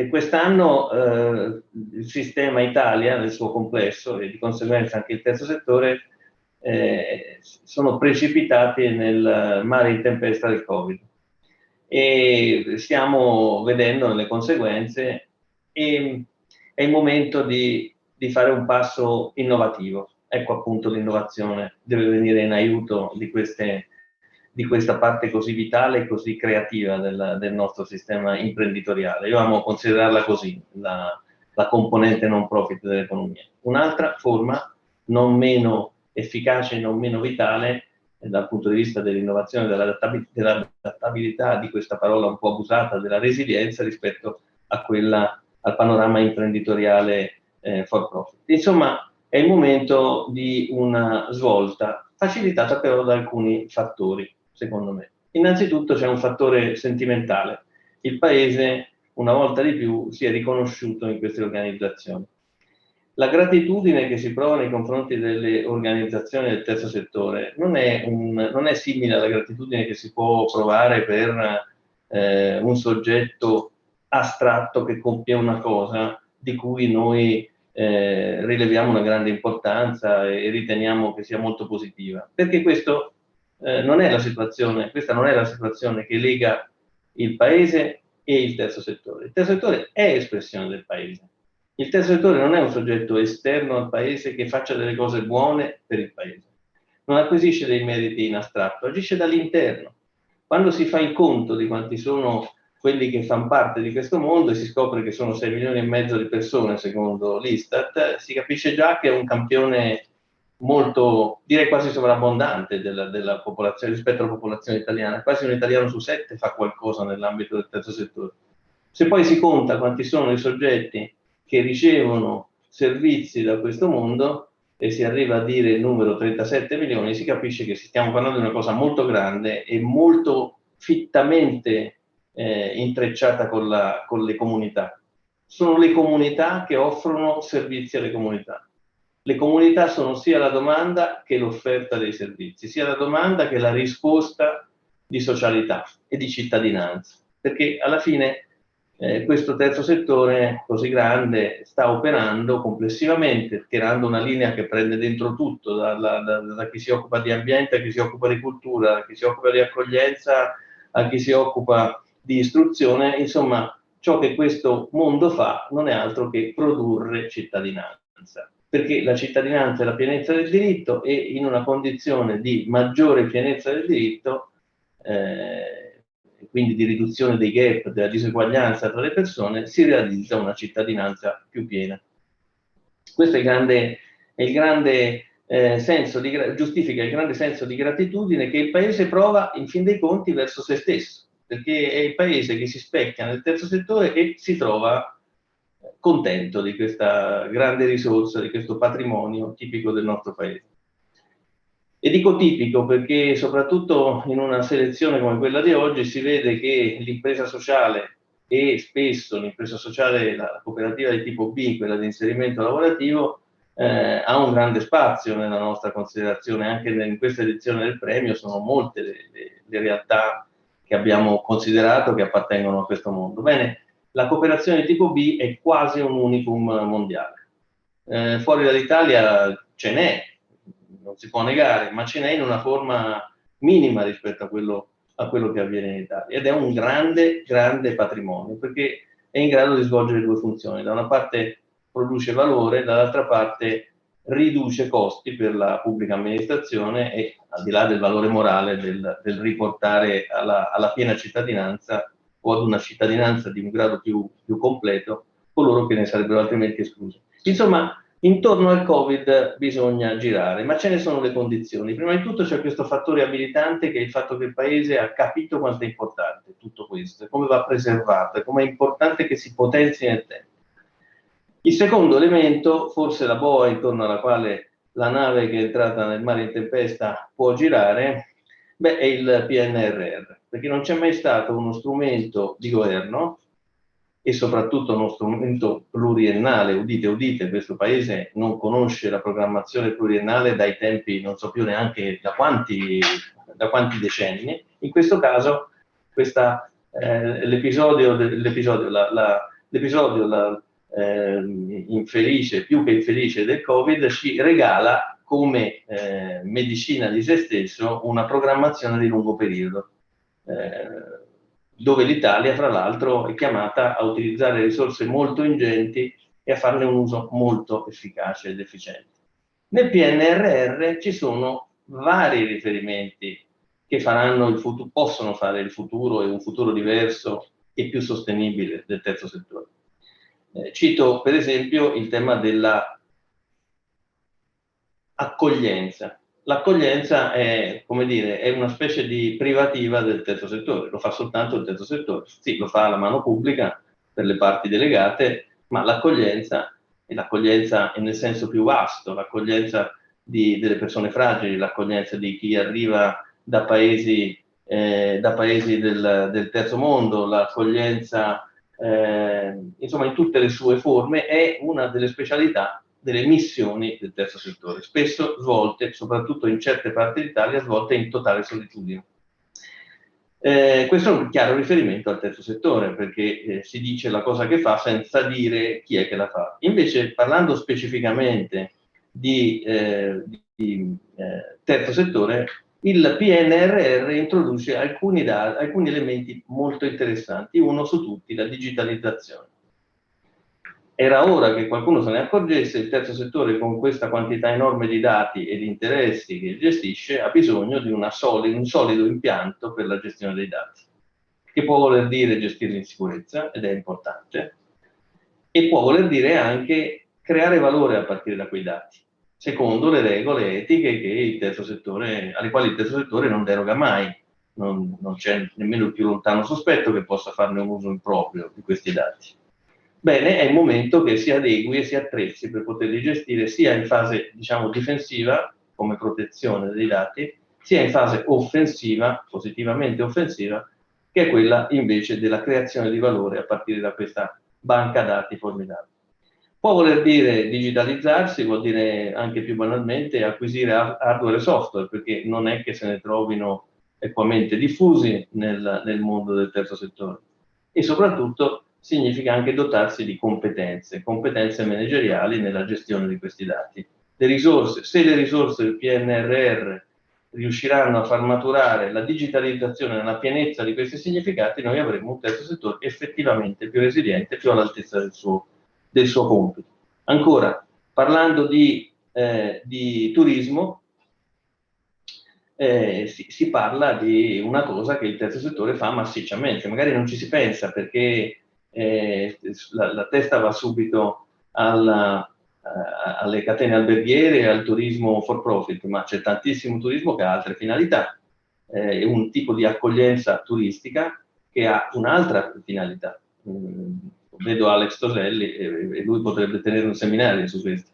Quest'anno il sistema Italia nel suo complesso e di conseguenza anche il terzo settore sono precipitati nel mare in tempesta del Covid. e stiamo vedendo le conseguenze, e è il momento di fare un passo innovativo. Ecco appunto l'innovazione deve venire in aiuto di questa parte così vitale e così creativa del nostro sistema imprenditoriale. Io amo considerarla così, la componente non profit dell'economia. Un'altra forma non meno efficace e non meno vitale dal punto di vista dell'innovazione, dell'adattabilità, di questa parola un po' abusata, della resilienza rispetto al panorama imprenditoriale for profit. Insomma, è il momento di una svolta facilitata però da alcuni fattori, secondo me. Innanzitutto c'è un fattore sentimentale. Il Paese, una volta di più, si è riconosciuto in queste organizzazioni. La gratitudine che si prova nei confronti delle organizzazioni del terzo settore non è simile alla gratitudine che si può provare per un soggetto astratto che compie una cosa di cui noi rileviamo una grande importanza e riteniamo che sia molto positiva. Perché questa non è la situazione che lega il Paese e il terzo settore. Il terzo settore è espressione del Paese. Il terzo settore non è un soggetto esterno al Paese che faccia delle cose buone per il Paese. Non acquisisce dei meriti in astratto, agisce dall'interno. Quando si fa il conto di quanti sono quelli che fanno parte di questo mondo e si scopre che sono 6 milioni e mezzo di persone secondo l'Istat, si capisce già che è un campione molto, direi quasi sovrabbondante della popolazione rispetto alla popolazione italiana. Quasi un italiano su 7 fa qualcosa nell'ambito del terzo settore. Se poi si conta quanti sono i soggetti che ricevono servizi da questo mondo e si arriva a dire il numero 37 milioni, si capisce che stiamo parlando di una cosa molto grande e molto fittamente intrecciata con le comunità. Sono le comunità che offrono servizi alle comunità. Le comunità sono sia la domanda che l'offerta dei servizi, sia la domanda che la risposta di socialità e di cittadinanza, perché alla fine questo terzo settore così grande sta operando complessivamente, tirando una linea che prende dentro tutto, da chi si occupa di ambiente a chi si occupa di cultura, a chi si occupa di accoglienza, a chi si occupa di istruzione. Insomma, ciò che questo mondo fa non è altro che produrre cittadinanza, perché la cittadinanza è la pienezza del diritto e in una condizione di maggiore pienezza del diritto, quindi di riduzione dei gap, della diseguaglianza tra le persone, si realizza una cittadinanza più piena. Questo è il grande senso giustifica il grande senso di gratitudine che il Paese prova in fin dei conti verso se stesso, perché è il Paese che si specchia nel terzo settore e si trova contento di questa grande risorsa, di questo patrimonio tipico del nostro Paese. E dico tipico perché soprattutto in una selezione come quella di oggi si vede che l'impresa sociale e spesso l'impresa sociale, la cooperativa di tipo B, quella di inserimento lavorativo, ha un grande spazio nella nostra considerazione. Anche in questa edizione del premio sono molte le realtà che abbiamo considerato che appartengono a questo mondo. Bene, la cooperazione di tipo B è quasi un unicum mondiale. Fuori dall'Italia ce n'è, non si può negare, ma ce n'è in una forma minima rispetto a quello che avviene in Italia, ed è un grande patrimonio, perché è in grado di svolgere due funzioni: da una parte produce valore, dall'altra parte riduce costi per la pubblica amministrazione e, al di là del valore morale del riportare alla piena cittadinanza o ad una cittadinanza di un grado più completo coloro che ne sarebbero altrimenti esclusi. Insomma, intorno al Covid bisogna girare, ma ce ne sono le condizioni. Prima di tutto c'è questo fattore abilitante, che è il fatto che il Paese ha capito quanto è importante tutto questo, e come va preservato, e come è importante che si potenzi nel tempo. Il secondo elemento, forse la boa intorno alla quale la nave che è entrata nel mare in tempesta può girare, è il PNRR, perché non c'è mai stato uno strumento di governo, e soprattutto uno strumento pluriennale. Udite, questo Paese non conosce la programmazione pluriennale dai tempi, non so più neanche da quanti decenni. In questo caso l'episodio infelice, più che infelice, del Covid ci regala come medicina di se stesso una programmazione di lungo periodo. dove l'Italia, fra l'altro, è chiamata a utilizzare risorse molto ingenti e a farne un uso molto efficace ed efficiente. Nel PNRR ci sono vari riferimenti che faranno il futuro, possono fare il futuro e un futuro diverso e più sostenibile del terzo settore. Cito per esempio il tema della accoglienza. L'accoglienza è, come dire, è una specie di privativa del terzo settore, lo fa soltanto il terzo settore. Sì, lo fa la mano pubblica per le parti delegate, ma l'accoglienza, e l'accoglienza è nel senso più vasto, l'accoglienza delle persone fragili, l'accoglienza di chi arriva da paesi del terzo mondo, l'accoglienza, insomma, in tutte le sue forme, è una delle specialità delle missioni del terzo settore, spesso svolte, soprattutto in certe parti d'Italia, svolte in totale solitudine. Questo è un chiaro riferimento al terzo settore, perché si dice la cosa che fa senza dire chi è che la fa. Invece, parlando specificamente di terzo settore, il PNRR introduce alcuni elementi molto interessanti, uno su tutti, la digitalizzazione. Era ora che qualcuno se ne accorgesse, il terzo settore con questa quantità enorme di dati e di interessi che gestisce ha bisogno di un solido impianto per la gestione dei dati, che può voler dire gestirli in sicurezza, ed è importante, e può voler dire anche creare valore a partire da quei dati, secondo le regole etiche che il terzo settore, alle quali il terzo settore non deroga mai. Non c'è nemmeno il più lontano sospetto che possa farne un uso improprio di questi dati. Bene, è il momento che si adegui e si attrezzi per poterli gestire sia in fase, diciamo, difensiva, come protezione dei dati, sia in fase offensiva, positivamente offensiva, che è quella invece della creazione di valore a partire da questa banca dati formidabile. Può voler dire digitalizzarsi, vuol dire anche più banalmente acquisire hardware e software, perché non è che se ne trovino equamente diffusi nel mondo del terzo settore. E soprattutto significa anche dotarsi di competenze manageriali nella gestione di questi dati. Le risorse, se le risorse del PNRR riusciranno a far maturare la digitalizzazione nella pienezza di questi significati, noi avremo un terzo settore effettivamente più resiliente, più all'altezza del suo compito. Ancora, parlando di turismo, si parla di una cosa che il terzo settore fa massicciamente, magari non ci si pensa perché la testa va subito alle catene alberghiere e al turismo for profit, ma c'è tantissimo turismo che ha altre finalità, è un tipo di accoglienza turistica che ha un'altra finalità. Vedo Alex Toselli e lui potrebbe tenere un seminario su questo.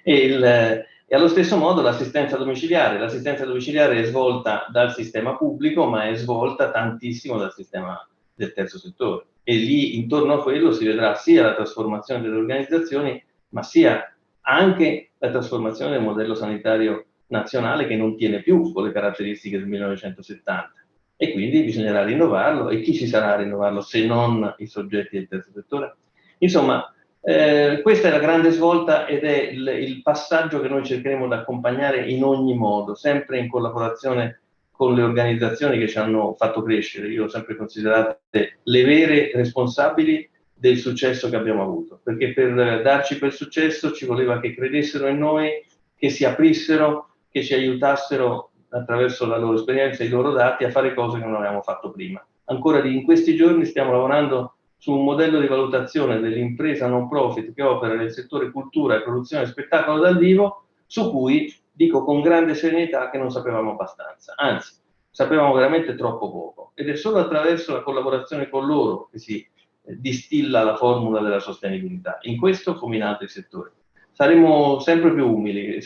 E allo stesso modo l'assistenza domiciliare è svolta dal sistema pubblico, ma è svolta tantissimo dal sistema del terzo settore. E lì intorno a quello si vedrà sia la trasformazione delle organizzazioni, ma sia anche la trasformazione del modello sanitario nazionale che non tiene più con le caratteristiche del 1970. E quindi bisognerà rinnovarlo, e chi ci sarà a rinnovarlo se non i soggetti del terzo settore? Insomma, questa è la grande svolta ed è il passaggio che noi cercheremo di accompagnare in ogni modo, sempre in collaborazione con le organizzazioni che ci hanno fatto crescere. Io ho sempre considerato le vere responsabili del successo che abbiamo avuto, perché per darci quel successo ci voleva che credessero in noi, che si aprissero, che ci aiutassero attraverso la loro esperienza e i loro dati a fare cose che non avevamo fatto prima. Ancora in questi giorni stiamo lavorando su un modello di valutazione dell'impresa non profit che opera nel settore cultura e produzione di spettacolo dal vivo, su cui dico con grande serenità che non sapevamo abbastanza, anzi sapevamo veramente troppo poco, ed è solo attraverso la collaborazione con loro che si distilla la formula della sostenibilità, in questo come in altri settori. Saremo sempre più umili,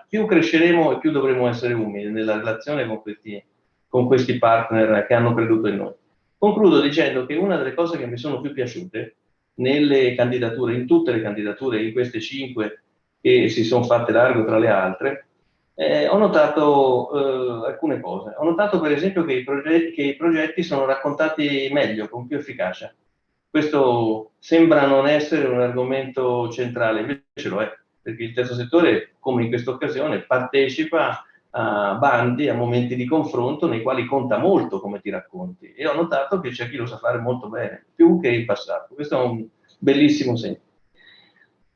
più cresceremo e più dovremo essere umili nella relazione con questi partner che hanno creduto in noi. Concludo dicendo che una delle cose che mi sono più piaciute nelle candidature, in tutte le candidature, in queste 5 che si sono fatte largo tra le altre, ho notato alcune cose. Ho notato per esempio che i progetti sono raccontati meglio, con più efficacia. Questo sembra non essere un argomento centrale, invece lo è, perché il terzo settore, come in questa occasione, partecipa a bandi, a momenti di confronto nei quali conta molto come ti racconti, e ho notato che c'è chi lo sa fare molto bene, più che in passato. Questo è un bellissimo segno.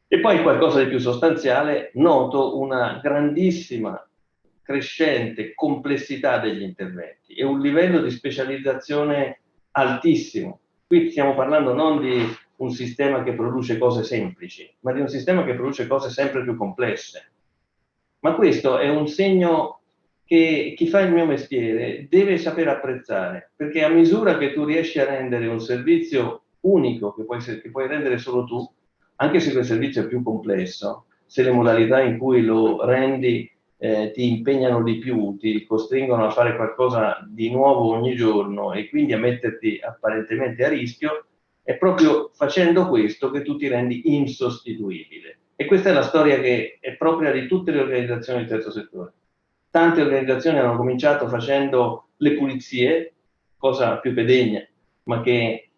E poi qualcosa di più sostanziale, noto una grandissima, crescente complessità degli interventi e un livello di specializzazione altissimo. Qui stiamo parlando non di un sistema che produce cose semplici, ma di un sistema che produce cose sempre più complesse. Ma questo è un segno che chi fa il mio mestiere deve saper apprezzare, perché a misura che tu riesci a rendere un servizio unico, che puoi rendere solo tu, anche se quel servizio è più complesso, se le modalità in cui lo rendi ti impegnano di più, ti costringono a fare qualcosa di nuovo ogni giorno e quindi a metterti apparentemente a rischio, è proprio facendo questo che tu ti rendi insostituibile. E questa è la storia che è propria di tutte le organizzazioni del terzo settore. Tante organizzazioni hanno cominciato facendo le pulizie, cosa più pedegna, ma che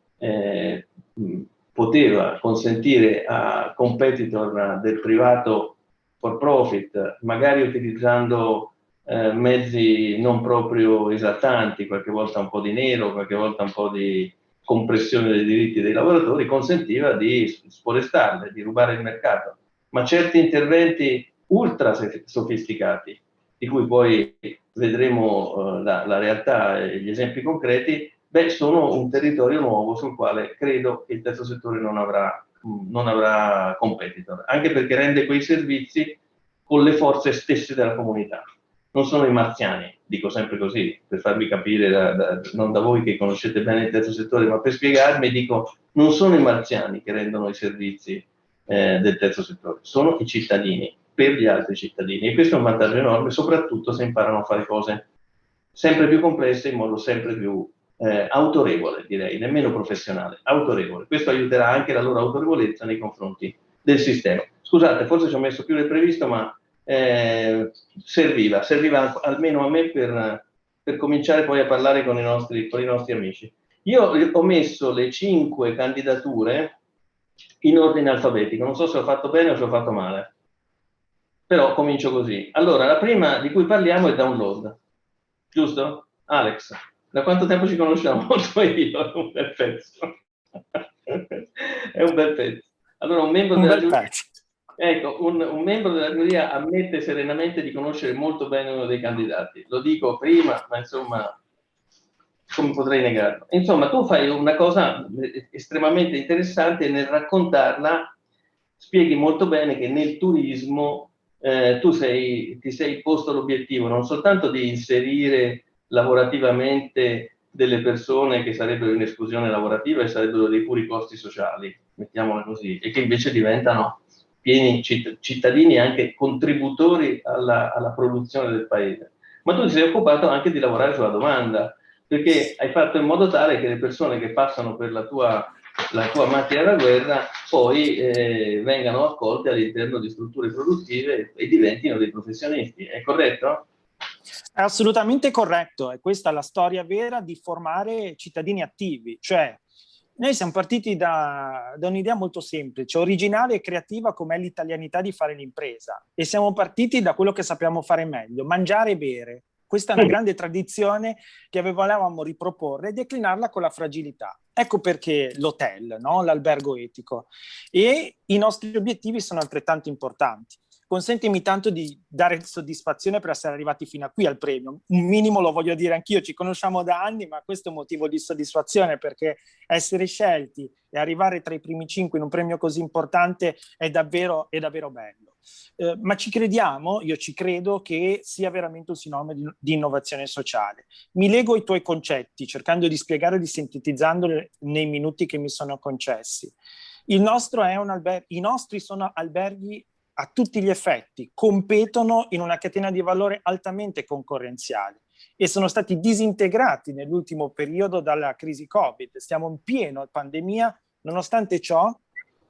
poteva consentire a competitor del privato for profit, magari utilizzando mezzi non proprio esaltanti, qualche volta un po' di nero, qualche volta un po' di compressione dei diritti dei lavoratori, consentiva di sforestarle, di rubare il mercato. Ma certi interventi ultra sofisticati, di cui poi vedremo la realtà e gli esempi concreti, sono un territorio nuovo sul quale credo che il terzo settore non avrà competitor, anche perché rende quei servizi con le forze stesse della comunità. Non sono i marziani, dico sempre così, per farvi capire, non da voi che conoscete bene il terzo settore, ma per spiegarmi dico, non sono i marziani che rendono i servizi del terzo settore, sono i cittadini, per gli altri cittadini, e questo è un vantaggio enorme, soprattutto se imparano a fare cose sempre più complesse in modo sempre più autorevole, direi, nemmeno professionale, autorevole. Questo aiuterà anche la loro autorevolezza nei confronti del sistema. Scusate, forse ci ho messo più del previsto, ma serviva almeno a me per cominciare poi a parlare con i nostri amici. Io ho messo le 5 candidature in ordine alfabetico, non so se ho fatto bene o se ho fatto male, però comincio così. Allora, la prima di cui parliamo è Download, giusto? Alex, da quanto tempo ci conosciamo? Molto io, è un bel pezzo. È un bel pezzo. Allora, un membro della giuria, ecco, un membro della giuria ammette serenamente di conoscere molto bene uno dei candidati. Lo dico prima, ma insomma, come potrei negarlo? Insomma, tu fai una cosa estremamente interessante e nel raccontarla spieghi molto bene che nel turismo tu ti sei posto l'obiettivo non soltanto di inserire lavorativamente delle persone che sarebbero in esclusione lavorativa e sarebbero dei puri costi sociali, mettiamola così, e che invece diventano pieni cittadini e anche contributori alla produzione del paese. Ma tu ti sei occupato anche di lavorare sulla domanda, perché hai fatto in modo tale che le persone che passano per la tua macchina da guerra poi vengano accolte all'interno di strutture produttive e diventino dei professionisti. È corretto? È assolutamente corretto, e questa è la storia vera di formare cittadini attivi, cioè noi siamo partiti da un'idea molto semplice, originale e creativa come è l'italianità di fare l'impresa, e siamo partiti da quello che sappiamo fare meglio, mangiare e bere. Questa è una grande tradizione che volevamo riproporre e declinarla con la fragilità. Ecco perché l'hotel, no? L'albergo etico. E i nostri obiettivi sono altrettanto importanti. Consentimi tanto di dare soddisfazione per essere arrivati fino a qui al premio. Un minimo lo voglio dire anch'io, ci conosciamo da anni, ma questo è un motivo di soddisfazione, perché essere scelti e arrivare tra i primi 5 in un premio così importante è davvero bello. Ma ci crediamo, io ci credo che sia veramente un sinonimo di innovazione sociale. Mi lego ai tuoi concetti, cercando di spiegare e di sintetizzandoli nei minuti che mi sono concessi. I nostri sono alberghi a tutti gli effetti, competono in una catena di valore altamente concorrenziale e sono stati disintegrati nell'ultimo periodo dalla crisi Covid. Stiamo in piena pandemia, nonostante ciò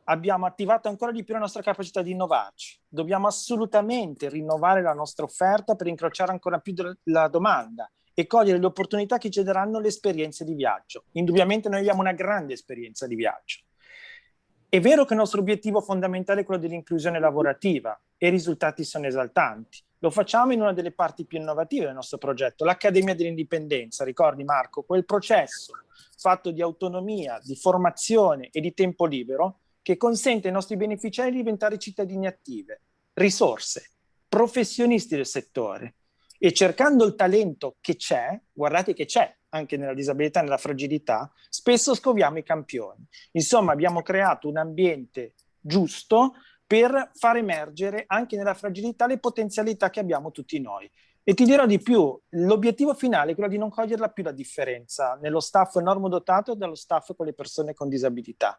abbiamo attivato ancora di più la nostra capacità di innovarci. Dobbiamo assolutamente rinnovare la nostra offerta per incrociare ancora più la domanda e cogliere le opportunità che ci daranno le esperienze di viaggio. Indubbiamente noi abbiamo una grande esperienza di viaggio. È vero che il nostro obiettivo fondamentale è quello dell'inclusione lavorativa e i risultati sono esaltanti. Lo facciamo in una delle parti più innovative del nostro progetto, l'Accademia dell'Indipendenza. Ricordi, Marco, quel processo fatto di autonomia, di formazione e di tempo libero che consente ai nostri beneficiari di diventare cittadini attive, risorse, professionisti del settore. E cercando il talento che c'è, guardate che c'è anche nella disabilità e nella fragilità, spesso scoviamo i campioni. Insomma, abbiamo creato un ambiente giusto per far emergere anche nella fragilità le potenzialità che abbiamo tutti noi. E ti dirò di più, l'obiettivo finale è quello di non coglierla più la differenza nello staff normodotato dallo staff con le persone con disabilità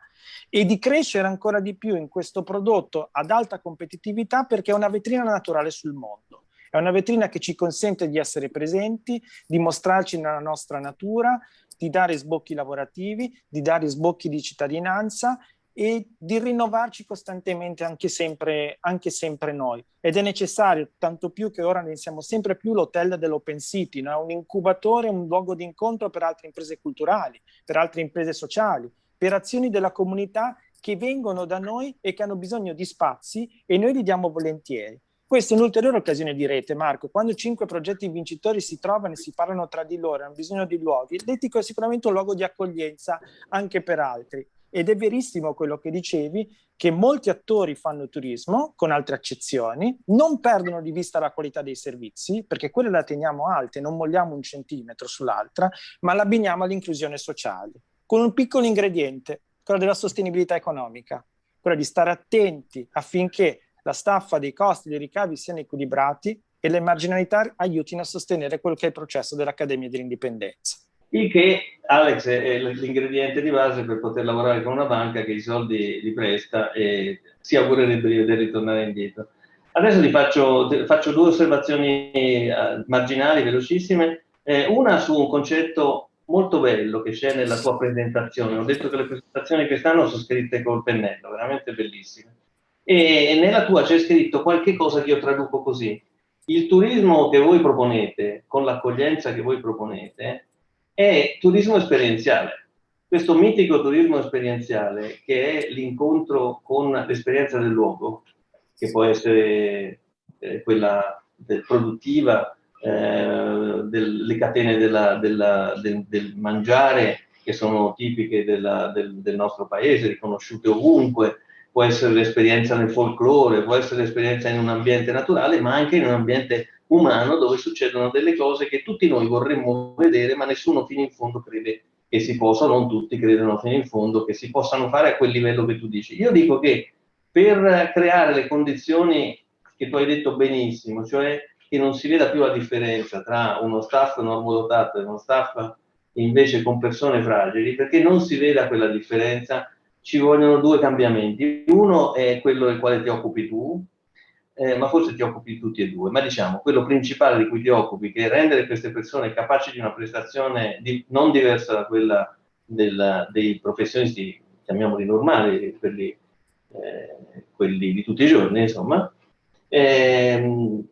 e di crescere ancora di più in questo prodotto ad alta competitività, perché è una vetrina naturale sul mondo. È una vetrina che ci consente di essere presenti, di mostrarci nella nostra natura, di dare sbocchi lavorativi, di dare sbocchi di cittadinanza e di rinnovarci costantemente anche sempre noi. Ed è necessario, tanto più che ora ne siamo sempre più l'hotel dell'Open City, no? Un incubatore, un luogo di incontro per altre imprese culturali, per altre imprese sociali, per azioni della comunità che vengono da noi e che hanno bisogno di spazi e noi li diamo volentieri. Questa è un'ulteriore occasione di rete, Marco. Quando 5 progetti vincitori si trovano e si parlano tra di loro, hanno bisogno di luoghi, l'Etico è sicuramente un luogo di accoglienza anche per altri. Ed è verissimo quello che dicevi, che molti attori fanno turismo con altre accezioni, non perdono di vista la qualità dei servizi, perché quella la teniamo alta e non molliamo un centimetro sull'altra, ma l'abbiniamo all'inclusione sociale, con un piccolo ingrediente, quello della sostenibilità economica, quello di stare attenti affinché la staffa dei costi e dei ricavi siano equilibrati e le marginalità aiutino a sostenere quello che è il processo dell'Accademia dell'Indipendenza. Il che, Alex, è l'ingrediente di base per poter lavorare con una banca che i soldi li presta e si augurerebbe di vedere ritornare indietro. Adesso ti faccio 2 osservazioni marginali, velocissime. Una su un concetto molto bello che c'è nella tua presentazione. Ho detto che le presentazioni quest'anno sono scritte col pennello, veramente bellissime. E nella tua c'è scritto qualche cosa che io traduco così. Il turismo che voi proponete, con l'accoglienza che voi proponete, è turismo esperienziale. Questo mitico turismo esperienziale, che è l'incontro con l'esperienza del luogo, che può essere quella produttiva, le catene del mangiare, che sono tipiche del nostro paese, riconosciute ovunque, può essere l'esperienza nel folklore, può essere l'esperienza in un ambiente naturale, ma anche in un ambiente umano dove succedono delle cose che tutti noi vorremmo vedere, ma nessuno fino in fondo crede che si possa, non tutti credono fino in fondo che si possano fare a quel livello che tu dici. Io dico che per creare le condizioni che tu hai detto benissimo, cioè che non si veda più la differenza tra uno staff normodotato e uno staff invece con persone fragili, perché non si veda quella differenza, ci vogliono 2 cambiamenti. Uno è quello del quale ti occupi tu, ma forse ti occupi di tutti e 2, ma diciamo quello principale di cui ti occupi, che è rendere queste persone capaci di una prestazione non diversa da quella dei professionisti, chiamiamoli normali, quelli di tutti i giorni, insomma. Però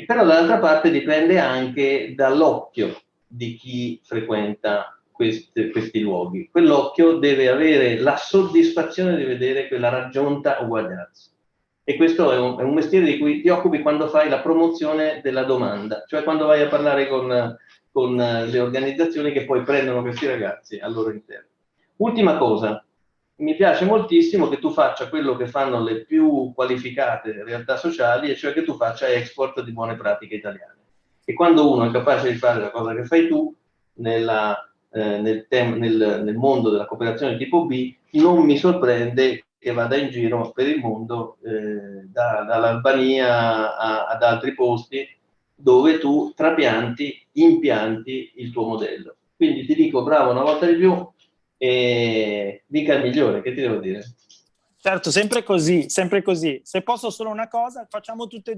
dall'altra parte dipende anche dall'occhio di chi frequenta questi luoghi. Quell'occhio deve avere la soddisfazione di vedere quella raggiunta uguaglianza. E questo è un mestiere di cui ti occupi quando fai la promozione della domanda, cioè quando vai a parlare con le organizzazioni che poi prendono questi ragazzi al loro interno. Ultima cosa, mi piace moltissimo che tu faccia quello che fanno le più qualificate realtà sociali, e cioè che tu faccia export di buone pratiche italiane. E quando uno è capace di fare la cosa che fai tu, nel mondo della cooperazione tipo B, non mi sorprende che vada in giro per il mondo, dall'Albania ad altri posti, dove tu trapianti, impianti il tuo modello. Quindi ti dico bravo una volta di più e mica il migliore, che ti devo dire? Certo, sempre così, sempre così. Se posso solo una cosa, facciamo tutte e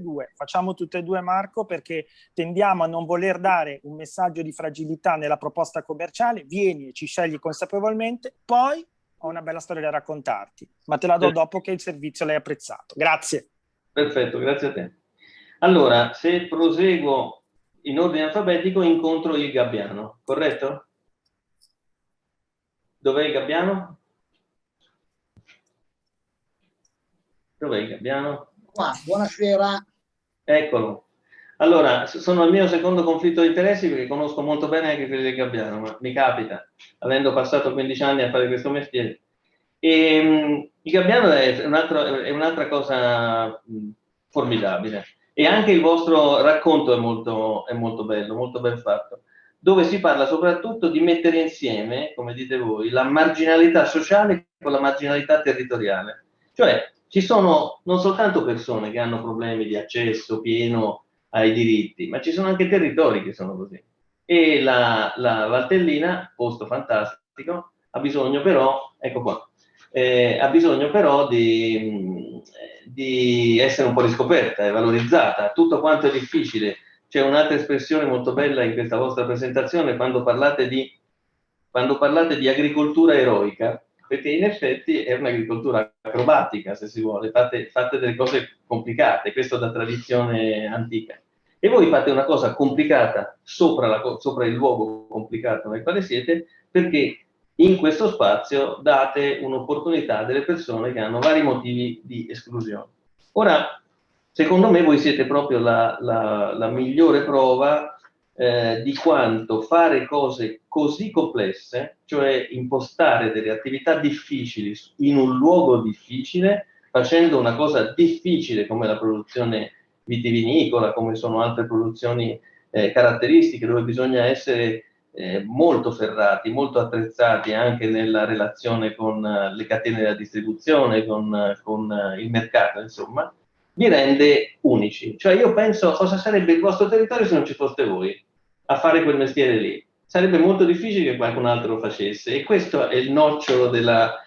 due Marco, perché tendiamo a non voler dare un messaggio di fragilità nella proposta commerciale. Vieni e ci scegli consapevolmente, poi ho una bella storia da raccontarti, ma te la do dopo che il servizio l'hai apprezzato. Grazie. Perfetto, grazie a te. Allora, se proseguo in ordine alfabetico, incontro il Gabbiano, corretto? Dov'è il Gabbiano? Dov'è il Gabbiano? Qua, buonasera. Eccolo. Allora, sono il mio secondo conflitto di interessi perché conosco molto bene anche quelli del Gabbiano, ma mi capita, avendo passato 15 anni a fare questo mestiere. Il Gabbiano è un'altra cosa formidabile. E anche il vostro racconto è molto bello, molto ben fatto, dove si parla soprattutto di mettere insieme, come dite voi, la marginalità sociale con la marginalità territoriale. Cioè, ci sono non soltanto persone che hanno problemi di accesso pieno ai diritti, ma ci sono anche territori che sono così. E la Valtellina, posto fantastico, ha bisogno però, ecco qua, ha bisogno però di essere un po' riscoperta e valorizzata. Tutto quanto è difficile. C'è un'altra espressione molto bella in questa vostra presentazione quando parlate di agricoltura eroica, perché in effetti è un'agricoltura acrobatica, se si vuole, fate delle cose complicate, questo da tradizione antica. E voi fate una cosa complicata sopra il luogo complicato nel quale siete, perché in questo spazio date un'opportunità delle persone che hanno vari motivi di esclusione. Ora, secondo me voi siete proprio la migliore prova di quanto fare cose così complesse, cioè impostare delle attività difficili in un luogo difficile, facendo una cosa difficile come la produzione vitivinicola, come sono altre produzioni caratteristiche, dove bisogna essere molto ferrati, molto attrezzati anche nella relazione con le catene della distribuzione, con il mercato, insomma, vi rende unici. Cioè io penso cosa sarebbe il vostro territorio se non ci foste voi a fare quel mestiere lì. Sarebbe molto difficile che qualcun altro lo facesse, e questo è il nocciolo della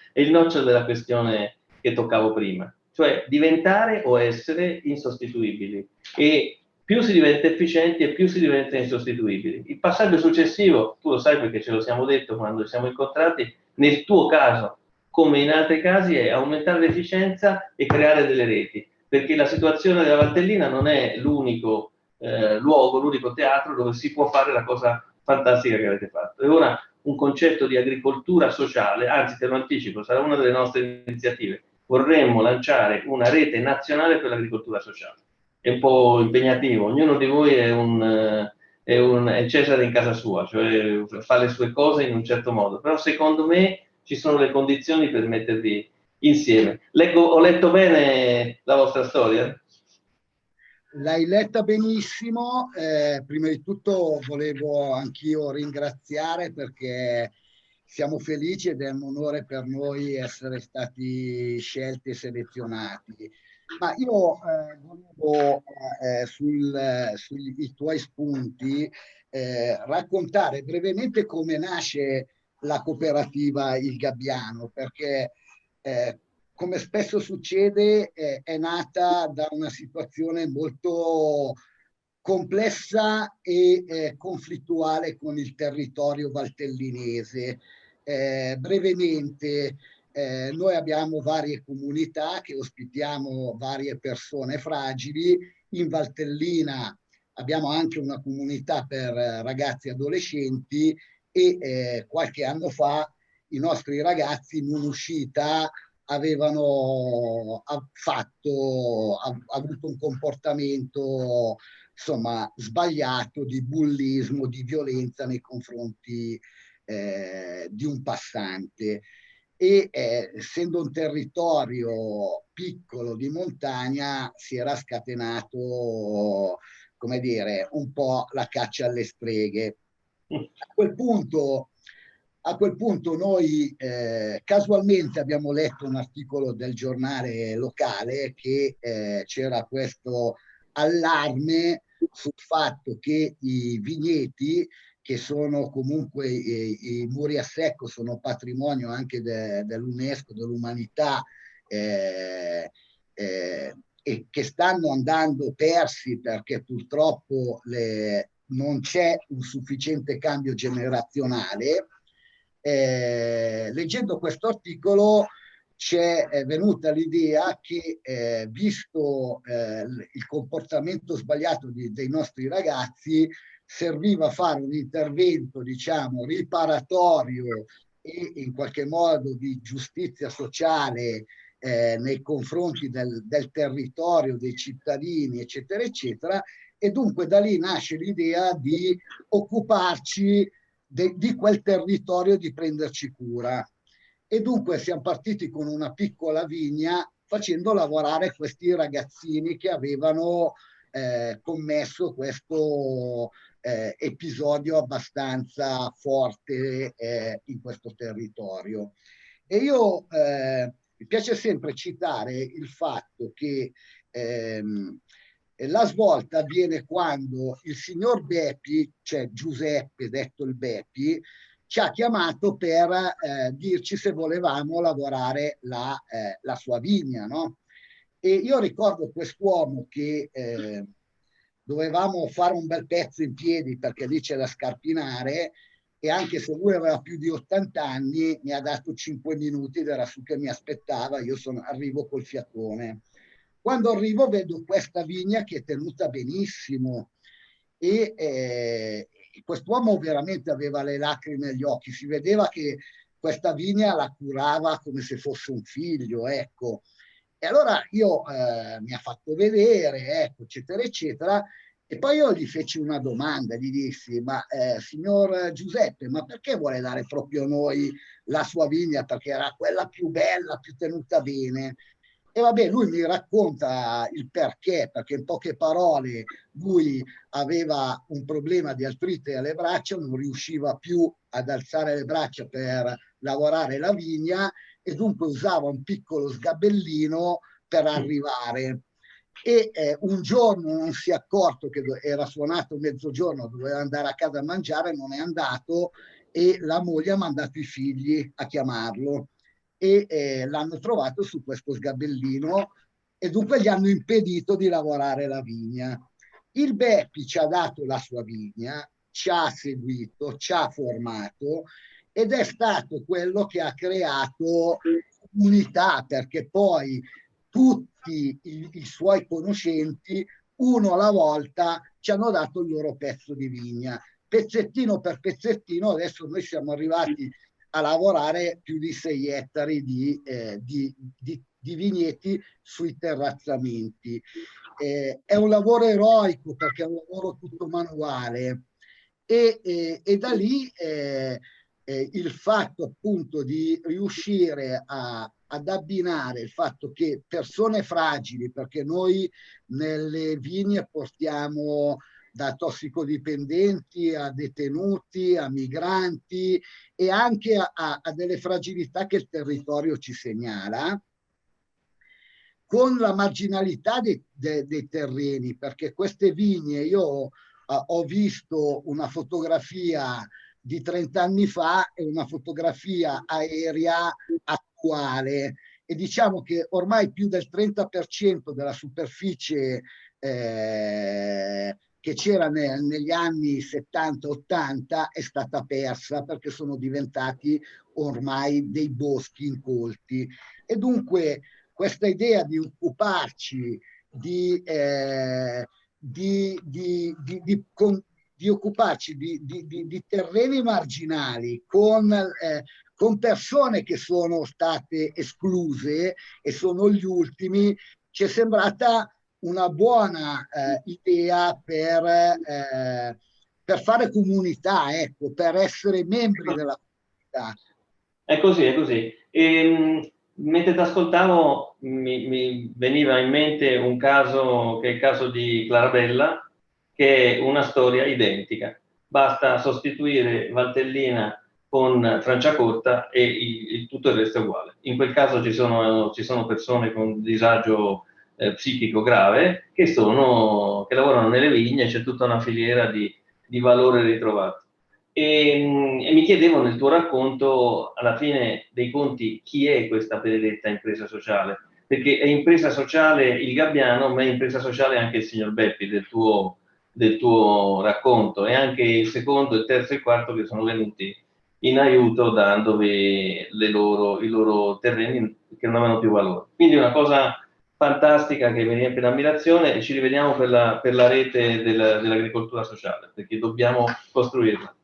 questione che toccavo prima, cioè diventare o essere insostituibili. E più si diventa efficienti e più si diventa insostituibili. Il passaggio successivo, tu lo sai perché ce lo siamo detto quando ci siamo incontrati, nel tuo caso, come in altri casi, è aumentare l'efficienza e creare delle reti, perché la situazione della Valtellina non è l'unico luogo, l'unico teatro dove si può fare la cosa fantastica che avete fatto. E ora un concetto di agricoltura sociale, anzi te lo anticipo, sarà una delle nostre iniziative. Vorremmo lanciare una rete nazionale per l'agricoltura sociale. È un po' impegnativo, ognuno di voi è Cesare in casa sua, cioè fa le sue cose in un certo modo, però secondo me ci sono le condizioni per mettervi insieme. Ho letto bene la vostra storia? L'hai letta benissimo. Prima di tutto volevo anch'io ringraziare perché siamo felici ed è un onore per noi essere stati scelti e selezionati. Ma io volevo sui tuoi spunti raccontare brevemente come nasce la cooperativa Il Gabbiano, perché come spesso succede, è nata da una situazione molto complessa e conflittuale con il territorio valtellinese. Brevemente, noi abbiamo varie comunità che ospitiamo varie persone fragili. In Valtellina abbiamo anche una comunità per ragazzi e adolescenti e qualche anno fa i nostri ragazzi in un'uscita avevano avuto un comportamento insomma sbagliato di bullismo, di violenza nei confronti di un passante. E essendo un territorio piccolo di montagna si era scatenato, come dire, un po' la caccia alle streghe. A quel punto noi casualmente abbiamo letto un articolo del giornale locale che c'era questo allarme sul fatto che i vigneti, che sono comunque i muri a secco, sono patrimonio anche dell'UNESCO, dell'umanità, e che stanno andando persi perché purtroppo non c'è un sufficiente cambio generazionale. Leggendo questo articolo ci è venuta l'idea che visto il comportamento sbagliato dei nostri ragazzi, serviva fare un intervento, diciamo, riparatorio e in qualche modo di giustizia sociale nei confronti del territorio, dei cittadini, eccetera, eccetera, e dunque da lì nasce l'idea di occuparci di quel territorio, di prenderci cura. E dunque siamo partiti con una piccola vigna facendo lavorare questi ragazzini che avevano commesso questo episodio abbastanza forte in questo territorio. E io mi piace sempre citare il fatto che la svolta avviene quando il signor Bepi, cioè Giuseppe, detto il Bepi, ci ha chiamato per dirci se volevamo lavorare la sua vigna, no? E io ricordo quest'uomo che dovevamo fare un bel pezzo in piedi perché lì c'è da scarpinare, e anche se lui aveva più di 80 anni mi ha dato 5 minuti ed era su che mi aspettava. Io arrivo col fiatone. Quando arrivo vedo questa vigna che è tenuta benissimo e quest'uomo veramente aveva le lacrime negli occhi, si vedeva che questa vigna la curava come se fosse un figlio, ecco. E allora io mi ha fatto vedere, ecco, eccetera, eccetera. E poi io gli feci una domanda, gli dissi, ma signor Giuseppe, ma perché vuole dare proprio a noi la sua vigna? Perché era quella più bella, più tenuta bene. E vabbè, lui mi racconta il perché, perché in poche parole lui aveva un problema di artrite alle braccia, non riusciva più ad alzare le braccia per lavorare la vigna e dunque usava un piccolo sgabellino per arrivare. E un giorno non si è accorto che era suonato mezzogiorno, doveva andare a casa a mangiare, non è andato e la moglie ha mandato i figli a chiamarlo e l'hanno trovato su questo sgabellino e dunque gli hanno impedito di lavorare la vigna. Il Beppi ci ha dato la sua vigna, ci ha seguito, ci ha formato ed è stato quello che ha creato unità, perché poi tutti i suoi conoscenti, uno alla volta, ci hanno dato il loro pezzo di vigna. Pezzettino per pezzettino, adesso noi siamo arrivati a lavorare più di 6 ettari di vigneti sui terrazzamenti. È un lavoro eroico perché è un lavoro tutto manuale e da lì il fatto appunto di riuscire ad abbinare il fatto che persone fragili, perché noi nelle vigne portiamo da tossicodipendenti a detenuti, a migranti e anche a delle fragilità che il territorio ci segnala, con la marginalità dei terreni, perché queste vigne, io ho visto una fotografia di 30 anni fa e una fotografia aerea attuale e diciamo che ormai più del 30% della superficie che c'era negli anni 70-80 è stata persa perché sono diventati ormai dei boschi incolti. E dunque questa idea di occuparci di occuparci di terreni marginali con persone che sono state escluse e sono gli ultimi, ci è sembrata una buona idea per fare comunità, ecco, per essere membri della comunità. È così, è così. Mentre ti ascoltavo mi veniva in mente un caso che è il caso di Clarabella, che è una storia identica. Basta sostituire Valtellina con Franciacorta e tutto il resto è uguale. In quel caso ci sono persone con disagio psichico grave che lavorano nelle vigne, c'è tutta una filiera di valore ritrovato. E mi chiedevo nel tuo racconto, alla fine dei conti, chi è questa benedetta impresa sociale? Perché è impresa sociale il Gabbiano, ma è impresa sociale anche il signor Beppi del tuo racconto, e anche il secondo, il terzo e il quarto che sono venuti in aiuto dandovi i loro terreni che non avevano più valore. Quindi una cosa fantastica che mi riempie d'ammirazione, e ci rivediamo per la rete dell'agricoltura sociale, perché dobbiamo costruirla.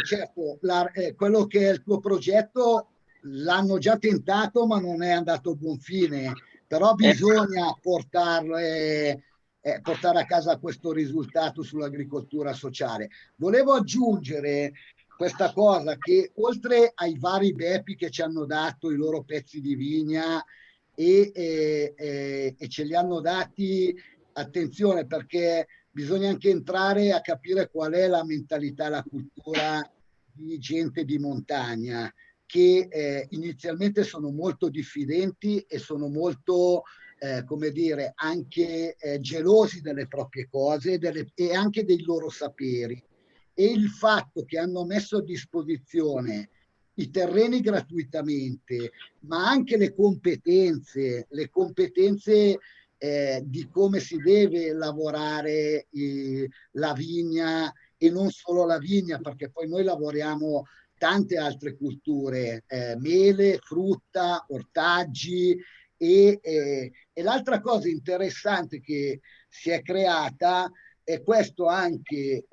Certo, quello che è il tuo progetto l'hanno già tentato ma non è andato a buon fine, però bisogna portarlo portare a casa questo risultato sull'agricoltura sociale. Volevo aggiungere questa cosa, che oltre ai vari bepi che ci hanno dato i loro pezzi di vigna e ce li hanno dati, attenzione, perché bisogna anche entrare a capire qual è la mentalità, la cultura di gente di montagna, che inizialmente sono molto diffidenti e sono molto come dire, anche gelosi delle proprie cose e anche dei loro saperi. E il fatto che hanno messo a disposizione i terreni gratuitamente, ma anche le competenze di come si deve lavorare la vigna, e non solo la vigna, perché poi noi lavoriamo tante altre culture, mele, frutta, ortaggi, e l'altra cosa interessante che si è creata è questo anche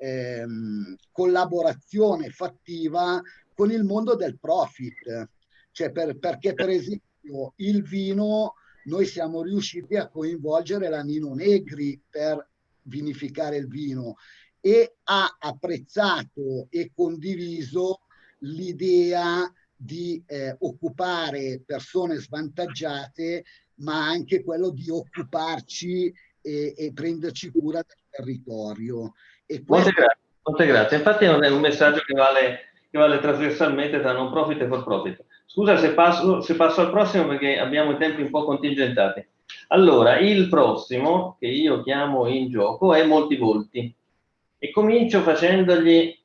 collaborazione fattiva con il mondo del profit, cioè perché per esempio il vino, noi siamo riusciti a coinvolgere la Nino Negri per vinificare il vino, e ha apprezzato e condiviso l'idea di occupare persone svantaggiate, ma anche quello di occuparci e prenderci cura del territorio. E questo... Molte grazie. Infatti è un messaggio che vale trasversalmente tra non profit e for profit. Scusa se passo al prossimo, perché abbiamo i tempi un po' contingentati. Allora, il prossimo che io chiamo in gioco è Molti Volti, e comincio facendogli...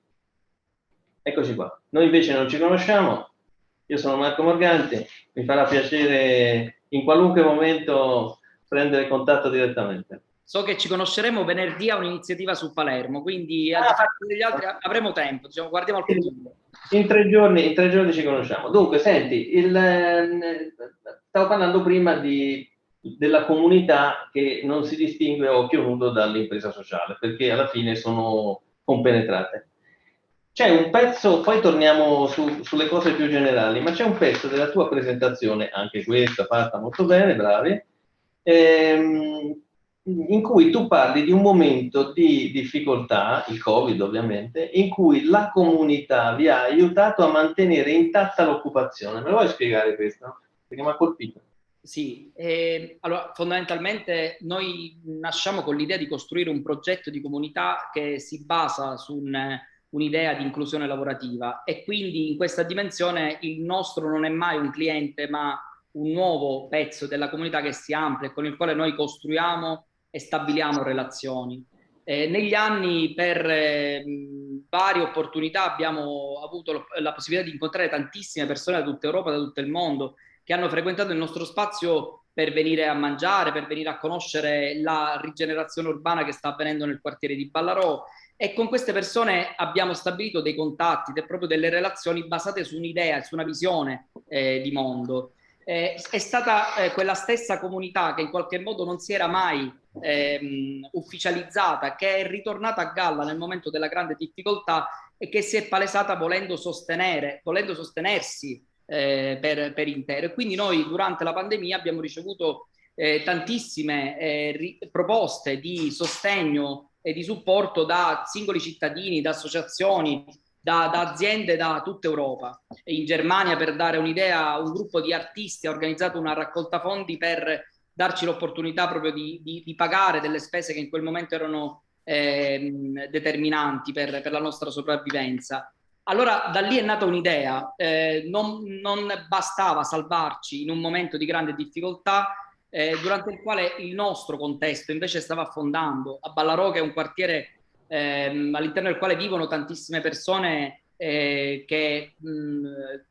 Eccoci qua. Noi invece non ci conosciamo. Io sono Marco Morganti, mi farà piacere in qualunque momento prendere contatto direttamente. So che ci conosceremo venerdì a un'iniziativa su Palermo, quindi a differenza degli altri avremo tempo, diciamo, guardiamo al futuro. In tre giorni ci conosciamo. Dunque, senti, stavo parlando prima della comunità che non si distingue a occhio nudo dall'impresa sociale, perché alla fine sono compenetrate. C'è un pezzo, poi torniamo sulle cose più generali, ma c'è un pezzo della tua presentazione, anche questa fatta molto bene, bravi, in cui tu parli di un momento di difficoltà, il Covid ovviamente, in cui la comunità vi ha aiutato a mantenere intatta l'occupazione. Me lo vuoi spiegare questo? Perché mi ha colpito. Sì, allora fondamentalmente noi nasciamo con l'idea di costruire un progetto di comunità che si basa su un'idea di inclusione lavorativa, e quindi in questa dimensione il nostro non è mai un cliente, ma un nuovo pezzo della comunità che si amplia e con il quale noi costruiamo e stabiliamo relazioni. Negli anni, per varie opportunità, abbiamo avuto la possibilità di incontrare tantissime persone da tutta Europa, da tutto il mondo, che hanno frequentato il nostro spazio per venire a mangiare, per venire a conoscere la rigenerazione urbana che sta avvenendo nel quartiere di Ballarò, e con queste persone abbiamo stabilito dei contatti, proprio delle relazioni basate su un'idea, su una visione di mondo. È stata quella stessa comunità che in qualche modo non si era mai ufficializzata, che è ritornata a galla nel momento della grande difficoltà e che si è palesata volendo sostenersi per intero. E quindi noi durante la pandemia abbiamo ricevuto tantissime proposte di sostegno e di supporto da singoli cittadini, da associazioni, da aziende da tutta Europa. In Germania, per dare un'idea, un gruppo di artisti ha organizzato una raccolta fondi per darci l'opportunità proprio di pagare delle spese che in quel momento erano determinanti per la nostra sopravvivenza. Allora da lì è nata un'idea, non bastava salvarci in un momento di grande difficoltà, durante il quale il nostro contesto invece stava affondando. A Ballarò, che è un quartiere all'interno del quale vivono tantissime persone che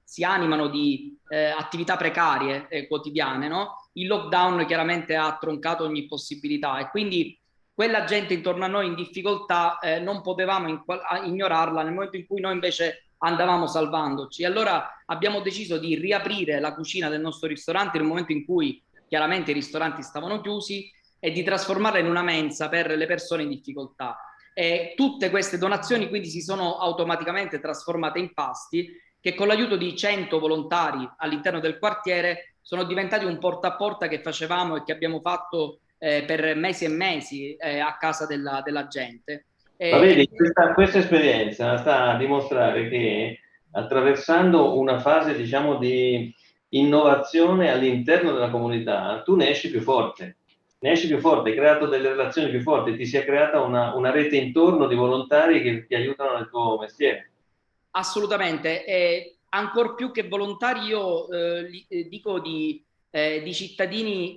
si animano di attività precarie quotidiane, no? Il lockdown chiaramente ha troncato ogni possibilità, e quindi quella gente intorno a noi in difficoltà non potevamo ignorarla nel momento in cui noi invece andavamo salvandoci. Allora abbiamo deciso di riaprire la cucina del nostro ristorante nel momento in cui chiaramente i ristoranti stavano chiusi, e di trasformarla in una mensa per le persone in difficoltà. Tutte queste donazioni quindi si sono automaticamente trasformate in pasti che, con l'aiuto di 100 volontari all'interno del quartiere, sono diventati un porta a porta che facevamo e che abbiamo fatto per mesi e mesi a casa della gente. Ma vedi, questa esperienza sta a dimostrare che attraversando una fase, diciamo, di innovazione all'interno della comunità, tu ne esci più forte, hai creato delle relazioni più forti, ti si è creata una rete intorno di volontari che ti aiutano nel tuo mestiere. Assolutamente, ancor più che volontari io dico di cittadini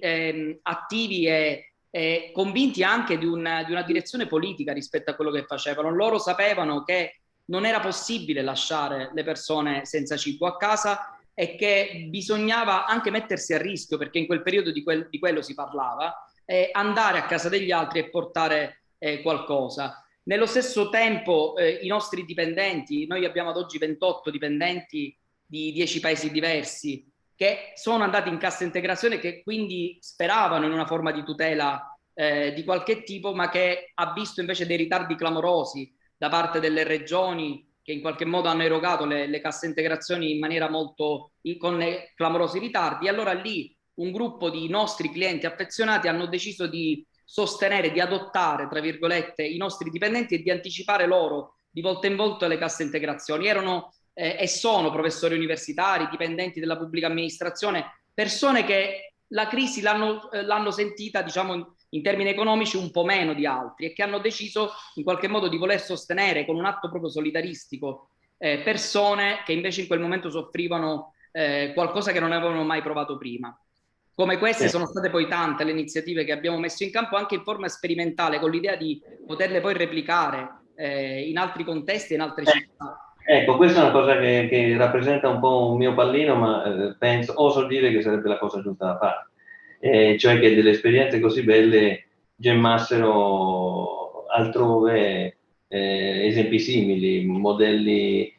attivi e convinti anche di una direzione politica rispetto a quello che facevano. Loro sapevano che non era possibile lasciare le persone senza cibo a casa e che bisognava anche mettersi a rischio, perché in quel periodo di quello si parlava, andare a casa degli altri e portare qualcosa. Nello stesso tempo i nostri dipendenti, noi abbiamo ad oggi 28 dipendenti di 10 paesi diversi, che sono andati in cassa integrazione, che quindi speravano in una forma di tutela di qualche tipo, ma che ha visto invece dei ritardi clamorosi da parte delle regioni, che in qualche modo hanno erogato le casse integrazioni in maniera con clamorosi ritardi. E allora lì un gruppo di nostri clienti affezionati hanno deciso di sostenere, di adottare, tra virgolette, i nostri dipendenti e di anticipare loro di volta in volta le casse integrazioni. Erano e sono professori universitari, dipendenti della pubblica amministrazione, persone che la crisi l'hanno sentita, diciamo, in termini economici un po' meno di altri, e che hanno deciso in qualche modo di voler sostenere con un atto proprio solidaristico persone che invece in quel momento soffrivano qualcosa che non avevano mai provato prima. Come queste sono state poi tante le iniziative che abbiamo messo in campo anche in forma sperimentale, con l'idea di poterle poi replicare in altri contesti e in altre città. Ecco, questa è una cosa che rappresenta un po' un mio pallino, ma oso dire che sarebbe la cosa giusta da fare, cioè che delle esperienze così belle gemmassero altrove esempi simili, modelli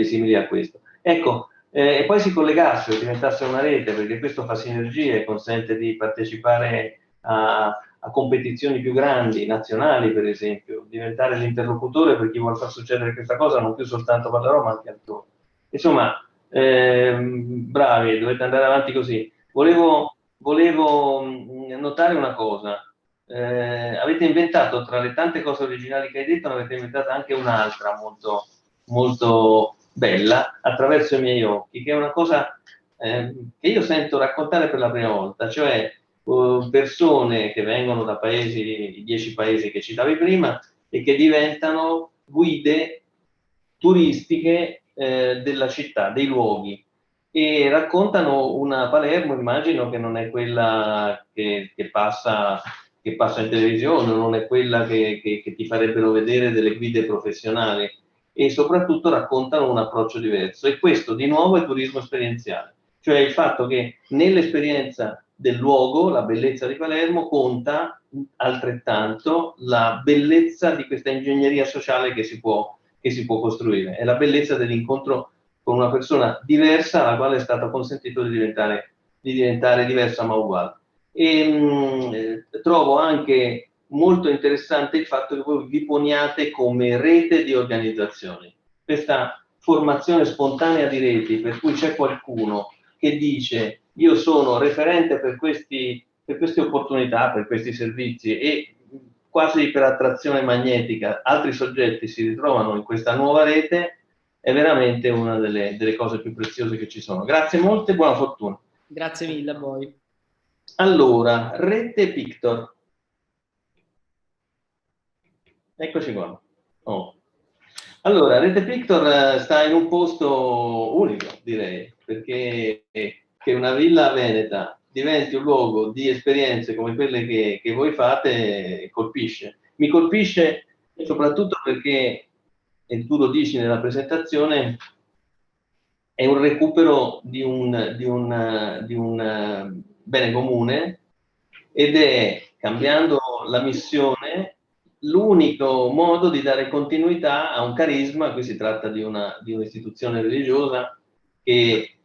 simili a questo. Ecco, e poi si collegassero, diventasse una rete, perché questo fa sinergie, consente di partecipare a competizioni più grandi, nazionali per esempio, diventare l'interlocutore per chi vuole far succedere questa cosa, non più soltanto Valdarò ma anche altrove. Insomma, bravi, dovete andare avanti così. Volevo notare una cosa, avete inventato, tra le tante cose originali che hai detto, ne avete inventata anche un'altra molto, molto bella, attraverso i miei occhi, che è una cosa che io sento raccontare per la prima volta, cioè persone che vengono da paesi, i 10 paesi che citavi prima, e che diventano guide turistiche della città, dei luoghi, e raccontano una Palermo, immagino, che non è quella che passa in televisione, non è quella che ti farebbero vedere delle guide professionali, e soprattutto raccontano un approccio diverso, e questo di nuovo è turismo esperienziale, cioè il fatto che nell'esperienza del luogo, la bellezza di Palermo, conta altrettanto la bellezza di questa ingegneria sociale che si può costruire, è la bellezza dell'incontro con una persona diversa alla quale è stato consentito di diventare diversa ma uguale. E trovo anche molto interessante il fatto che voi vi poniate come rete di organizzazioni, questa formazione spontanea di reti, per cui c'è qualcuno che dice io sono referente per queste opportunità, per questi servizi, e quasi per attrazione magnetica altri soggetti si ritrovano in questa nuova rete, è veramente una delle cose più preziose che ci sono. Grazie molte e buona fortuna. Grazie mille a voi. Allora, Rete Pictor. Eccoci qua. Oh. Allora, Rete Pictor sta in un posto unico, direi, perché che una villa veneta diventi un luogo di esperienze come quelle che voi fate colpisce. Mi colpisce soprattutto perché, e tu lo dici nella presentazione, è un recupero di un bene comune, ed è, cambiando la missione, l'unico modo di dare continuità a un carisma. Qui si tratta di un'istituzione religiosa che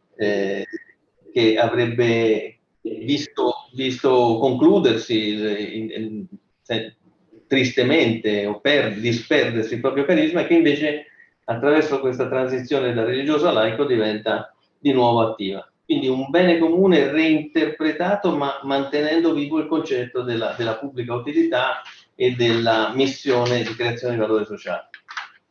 avrebbe visto concludersi tristemente o disperdersi il proprio carisma, e che invece attraverso questa transizione da religioso a laico diventa di nuovo attiva. Quindi un bene comune reinterpretato, ma mantenendo vivo il concetto della pubblica utilità e della missione di creazione di valore sociale.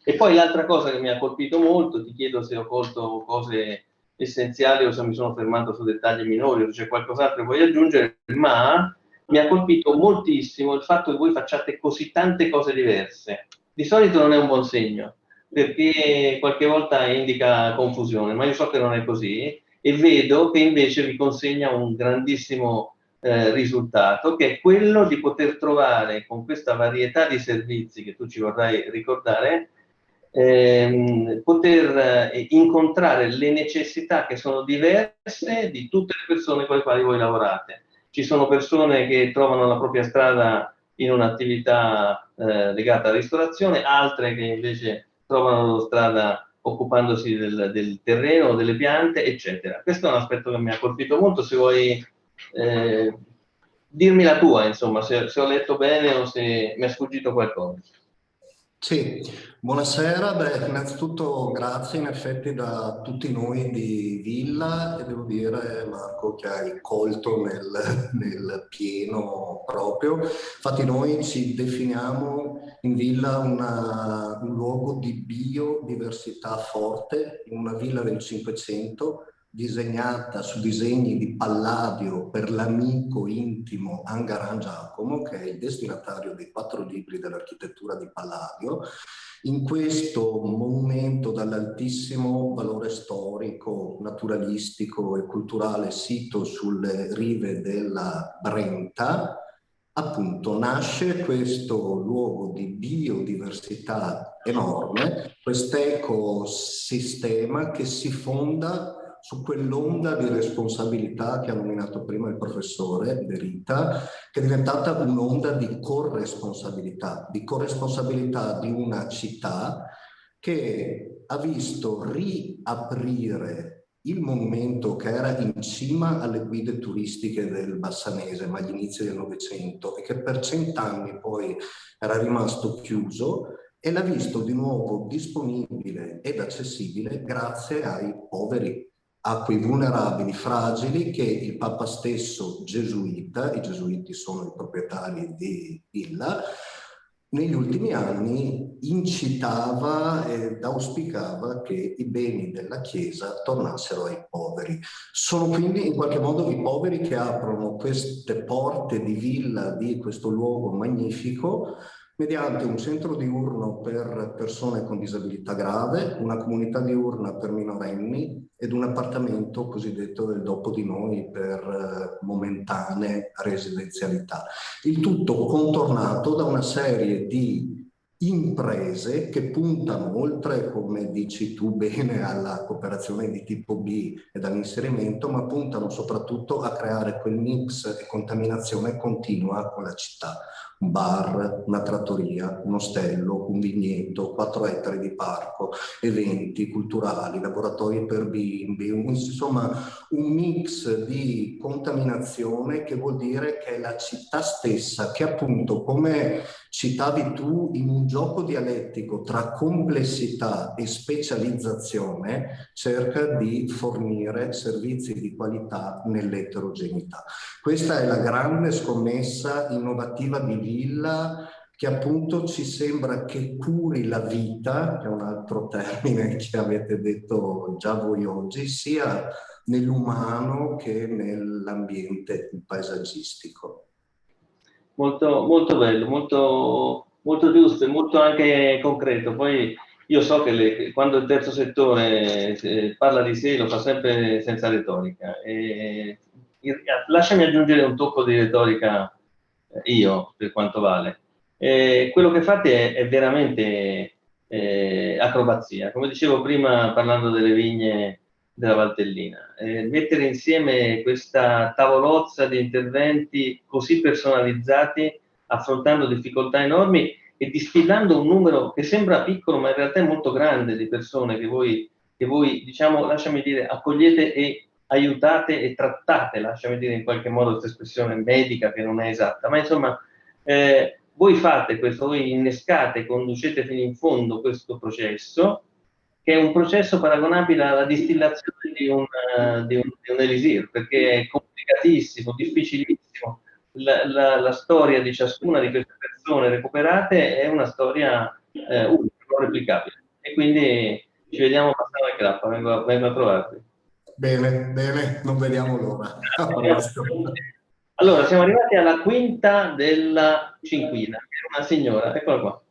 E poi l'altra cosa che mi ha colpito molto, ti chiedo se ho colto cose essenziali o se mi sono fermato su dettagli minori o se c'è qualcos'altro che vuoi aggiungere, ma mi ha colpito moltissimo il fatto che voi facciate così tante cose diverse. Di solito non è un buon segno, perché qualche volta indica confusione, ma io so che non è così e vedo che invece vi consegna un grandissimo risultato, che è quello di poter trovare con questa varietà di servizi che tu ci vorrai ricordare, poter incontrare le necessità che sono diverse di tutte le persone con le quali voi lavorate. Ci sono persone che trovano la propria strada in un'attività legata alla ristorazione, altre che invece trovano la strada occupandosi del terreno, delle piante, eccetera. Questo è un aspetto che mi ha colpito molto. Se vuoi dirmi la tua, insomma, se ho letto bene o se mi è sfuggito qualcosa. Sì, buonasera. Beh, innanzitutto grazie in effetti da tutti noi di Villa e devo dire, Marco, che hai colto nel pieno proprio. Infatti noi ci definiamo in Villa un luogo di biodiversità forte, in una villa del Cinquecento, disegnata su disegni di Palladio per l'amico intimo Angaran Giacomo, che è il destinatario dei 4 libri dell'architettura di Palladio. In questo monumento dall'altissimo valore storico, naturalistico e culturale sito sulle rive della Brenta, appunto nasce questo luogo di biodiversità enorme, questo ecosistema che si fonda su quell'onda di responsabilità che ha nominato prima il professore De Rita, che è diventata un'onda di corresponsabilità di una città che ha visto riaprire il monumento che era in cima alle guide turistiche del Bassanese, ma agli inizi del Novecento, e che per 100 anni poi era rimasto chiuso, e l'ha visto di nuovo disponibile ed accessibile grazie ai poveri, a quei vulnerabili, fragili che il Papa stesso gesuita, i gesuiti sono i proprietari di Villa, negli ultimi anni incitava ed auspicava che i beni della Chiesa tornassero ai poveri. Sono quindi in qualche modo i poveri che aprono queste porte di Villa, di questo luogo magnifico, mediante un centro diurno per persone con disabilità grave, una comunità diurna per minorenni ed un appartamento cosiddetto del dopo di noi per momentanee residenzialità. Il tutto contornato da una serie di imprese che puntano, oltre, come dici tu bene, alla cooperazione di tipo B e all'inserimento, ma puntano soprattutto a creare quel mix e contaminazione continua con la città. Un bar, una trattoria, un ostello, un vigneto, 4 ettari di parco, eventi culturali, laboratori per bimbi, insomma un mix di contaminazione che vuol dire che è la città stessa che, appunto, come citavi tu, in un gioco dialettico tra complessità e specializzazione cerca di fornire servizi di qualità nell'eterogeneità. Questa è la grande scommessa innovativa di Villa, che appunto ci sembra che curi la vita, che è un altro termine che avete detto già voi oggi, sia nell'umano che nell'ambiente paesaggistico. Molto, molto bello, molto, molto giusto e molto anche concreto. Poi io so che quando il terzo settore parla di sé lo fa sempre senza retorica. Lasciami aggiungere un tocco di retorica io, per quanto vale. Quello che fate è veramente acrobazia. Come dicevo prima parlando delle vigne della Valtellina, mettere insieme questa tavolozza di interventi così personalizzati, affrontando difficoltà enormi e distillando un numero che sembra piccolo ma in realtà è molto grande di persone che voi diciamo, lasciami dire, accogliete e aiutate e trattate, lasciami dire in qualche modo questa espressione medica che non è esatta, ma insomma voi fate questo, voi innescate, conducete fino in fondo questo processo che è un processo paragonabile alla distillazione di un elisir, perché è complicatissimo, difficilissimo. La storia di ciascuna di queste persone recuperate è una storia unica, non replicabile. E quindi ci vediamo a Bassano del Grappa, vengo a trovarvi. Bene, bene, non vediamo l'ora. A presto. Allora, siamo arrivati alla quinta della cinquina, che è una signora, eccola qua.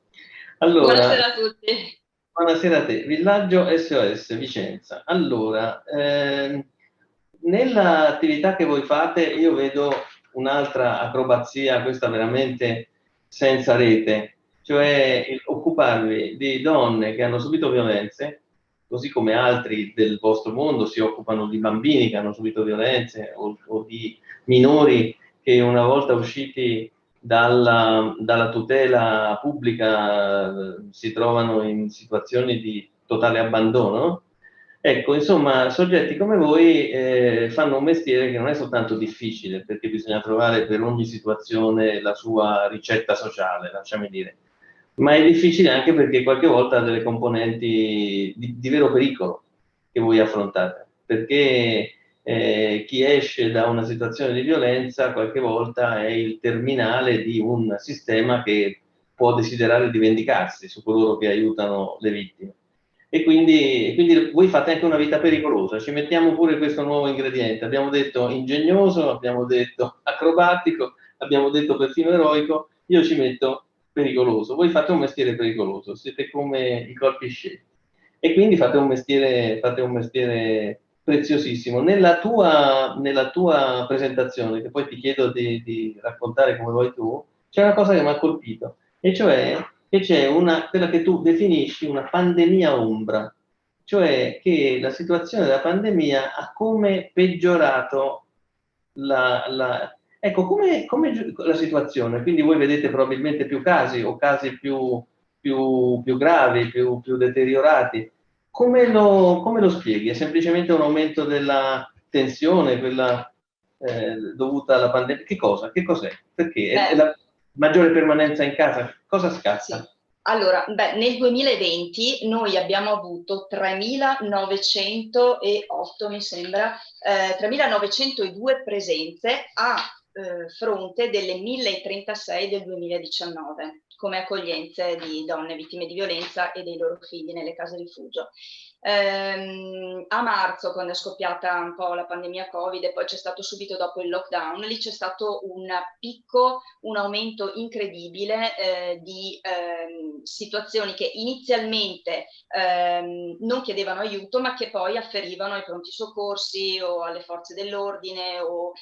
Allora, buonasera a tutti. Buonasera a te, Villaggio SOS Vicenza. Allora, nell'attività che voi fate io vedo un'altra acrobazia, questa veramente senza rete, cioè occuparvi di donne che hanno subito violenze, così come altri del vostro mondo si occupano di bambini che hanno subito violenze o di minori che una volta usciti dalla tutela pubblica si trovano in situazioni di totale abbandono. Ecco, insomma, soggetti come voi fanno un mestiere che non è soltanto difficile, perché bisogna trovare per ogni situazione la sua ricetta sociale, lasciami dire, ma è difficile anche perché qualche volta ha delle componenti di vero pericolo che voi affrontate, perché chi esce da una situazione di violenza qualche volta è il terminale di un sistema che può desiderare di vendicarsi su coloro che aiutano le vittime. E quindi voi fate anche una vita pericolosa, ci mettiamo pure questo nuovo ingrediente, abbiamo detto ingegnoso, abbiamo detto acrobatico, abbiamo detto perfino eroico, io ci metto pericoloso. Voi fate un mestiere pericoloso, siete come i corpi scelti e quindi fate un mestiere preziosissimo. Nella tua presentazione, che poi ti chiedo di raccontare come vuoi tu, c'è una cosa che mi ha colpito, e cioè che c'è quella che tu definisci una pandemia ombra, cioè che la situazione della pandemia ha come peggiorato ecco, come la situazione? Quindi voi vedete probabilmente più casi o casi più gravi, più deteriorati. Come lo spieghi? È semplicemente un aumento della tensione, quella dovuta alla pandemia? Che cosa? Che cos'è? Perché? È la maggiore permanenza in casa? Cosa scatta? Sì. Allora, nel 2020 noi abbiamo avuto 3.908, mi sembra, 3.902 presenze a fronte delle 1.036 del 2019 come accoglienze di donne vittime di violenza e dei loro figli nelle case rifugio. A marzo, quando è scoppiata un po' la pandemia Covid e poi c'è stato subito dopo il lockdown, lì c'è stato un picco, un aumento incredibile di situazioni che inizialmente non chiedevano aiuto, ma che poi afferivano ai pronti soccorsi o alle forze dell'ordine o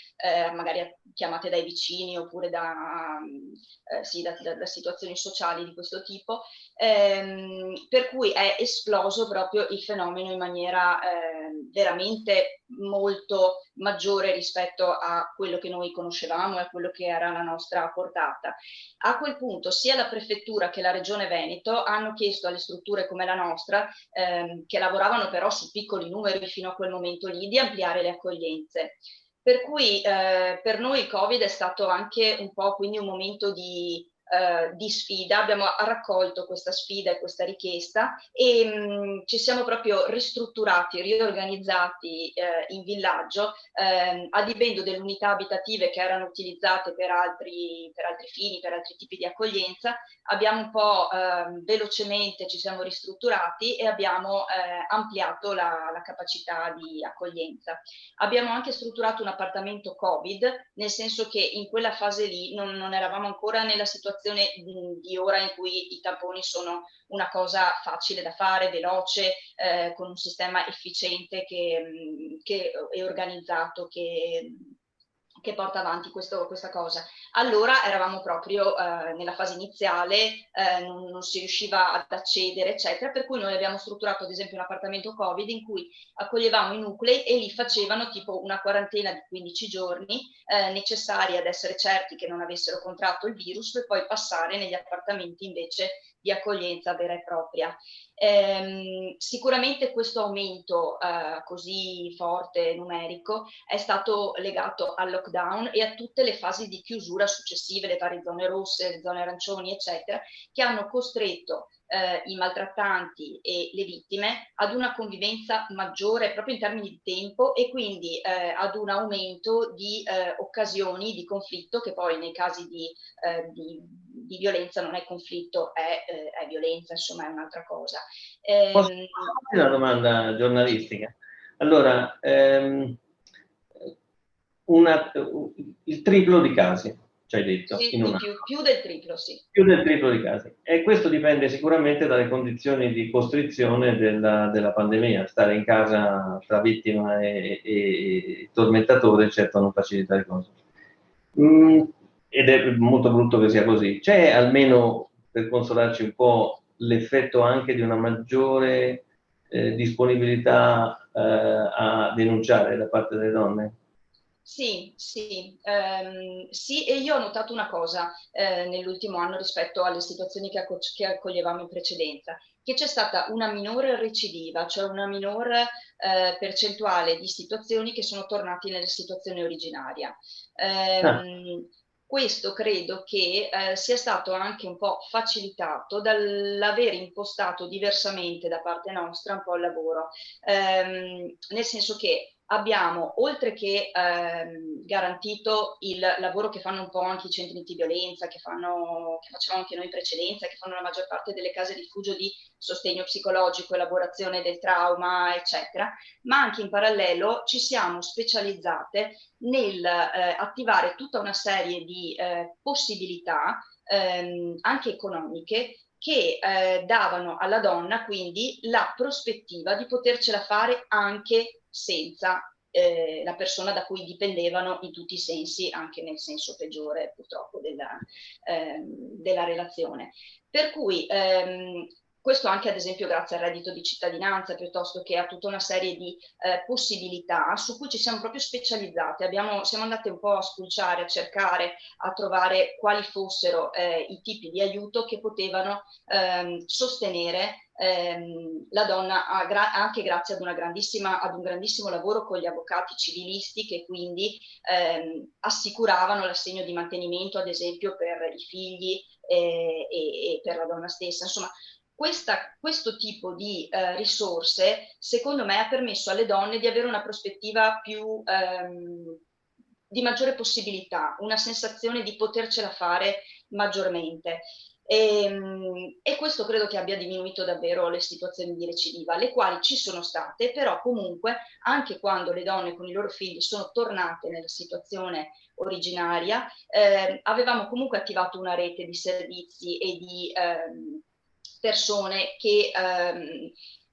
magari chiamate dai vicini oppure da situazioni sociali di questo tipo, per cui è esploso proprio il fenomeno in maniera veramente molto maggiore rispetto a quello che noi conoscevamo e a quello che era la nostra portata. A quel punto sia la prefettura che la regione Veneto hanno chiesto alle strutture come la nostra, che lavoravano però su piccoli numeri fino a quel momento lì, di ampliare le accoglienze. Per cui per noi il Covid è stato anche un po' quindi un momento di sfida. Abbiamo raccolto questa sfida e questa richiesta e ci siamo proprio ristrutturati, riorganizzati in villaggio, adibendo delle unità abitative che erano utilizzate per altri fini, per altri tipi di accoglienza. Abbiamo un po' velocemente ci siamo ristrutturati e abbiamo ampliato la capacità di accoglienza. Abbiamo anche strutturato un appartamento Covid, nel senso che in quella fase lì non eravamo ancora nella situazione di ora in cui i tamponi sono una cosa facile da fare, veloce, con un sistema efficiente che è organizzato, che porta avanti questa cosa. Allora eravamo proprio nella fase iniziale, non si riusciva ad accedere, eccetera, per cui noi abbiamo strutturato ad esempio un appartamento Covid in cui accoglievamo i nuclei e li facevano tipo una quarantena di 15 giorni necessari ad essere certi che non avessero contratto il virus per poi passare negli appartamenti invece di accoglienza vera e propria. Sicuramente questo aumento così forte numerico è stato legato al lockdown lockdown e a tutte le fasi di chiusura successive, le varie zone rosse, le zone arancioni, eccetera, che hanno costretto i maltrattanti e le vittime ad una convivenza maggiore proprio in termini di tempo e quindi ad un aumento di occasioni di conflitto, che poi nei casi di violenza non è conflitto, è violenza, insomma è un'altra cosa. Posso fare una domanda giornalistica? Allora, il triplo di casi, ci hai detto? Sì, in più del triplo, sì. Più del triplo di casi. E questo dipende sicuramente dalle condizioni di costrizione della pandemia. Stare in casa tra vittima e tormentatore certo non facilita le cose. Ed è molto brutto che sia così. C'è almeno, per consolarci un po', l'effetto anche di una maggiore disponibilità a denunciare da parte delle donne? Sì, sì, e io ho notato una cosa nell'ultimo anno rispetto alle situazioni che accoglievamo in precedenza, che c'è stata una minore recidiva, cioè una minore percentuale di situazioni che sono tornati nelle situazioni originaria. Questo credo che sia stato anche un po' facilitato dall'aver impostato diversamente da parte nostra un po' il lavoro, nel senso che abbiamo, oltre che garantito il lavoro che fanno un po' anche i centri antiviolenza, che facevamo anche noi in precedenza, che fanno la maggior parte delle case rifugio di sostegno psicologico, elaborazione del trauma, eccetera, ma anche in parallelo ci siamo specializzate nel attivare tutta una serie di possibilità anche economiche che davano alla donna quindi la prospettiva di potercela fare anche senza la persona da cui dipendevano in tutti i sensi, anche nel senso peggiore purtroppo della relazione. Per cui questo anche ad esempio grazie al reddito di cittadinanza, piuttosto che a tutta una serie di possibilità su cui ci siamo proprio specializzate. Siamo andate un po' a spulciare, a cercare, a trovare quali fossero i tipi di aiuto che potevano sostenere la donna anche grazie ad un grandissimo lavoro con gli avvocati civilisti che quindi assicuravano l'assegno di mantenimento ad esempio per i figli e per la donna stessa. Insomma, questo tipo di risorse secondo me ha permesso alle donne di avere una prospettiva più di maggiore possibilità, una sensazione di potercela fare maggiormente. E questo credo che abbia diminuito davvero le situazioni di recidiva, le quali ci sono state, però comunque anche quando le donne con i loro figli sono tornate nella situazione originaria, avevamo comunque attivato una rete di servizi e di persone che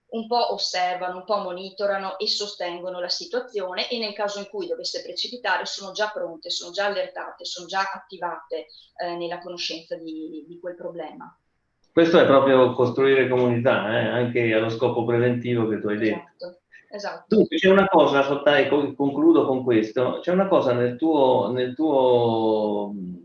un po' osservano, un po' monitorano e sostengono la situazione e nel caso in cui dovesse precipitare sono già pronte, sono già allertate, sono già attivate nella conoscenza di quel problema. Questo è proprio costruire comunità, anche allo scopo preventivo che tu hai detto. Esatto. Dunque, c'è una cosa, concludo con questo, c'è una cosa nel tuo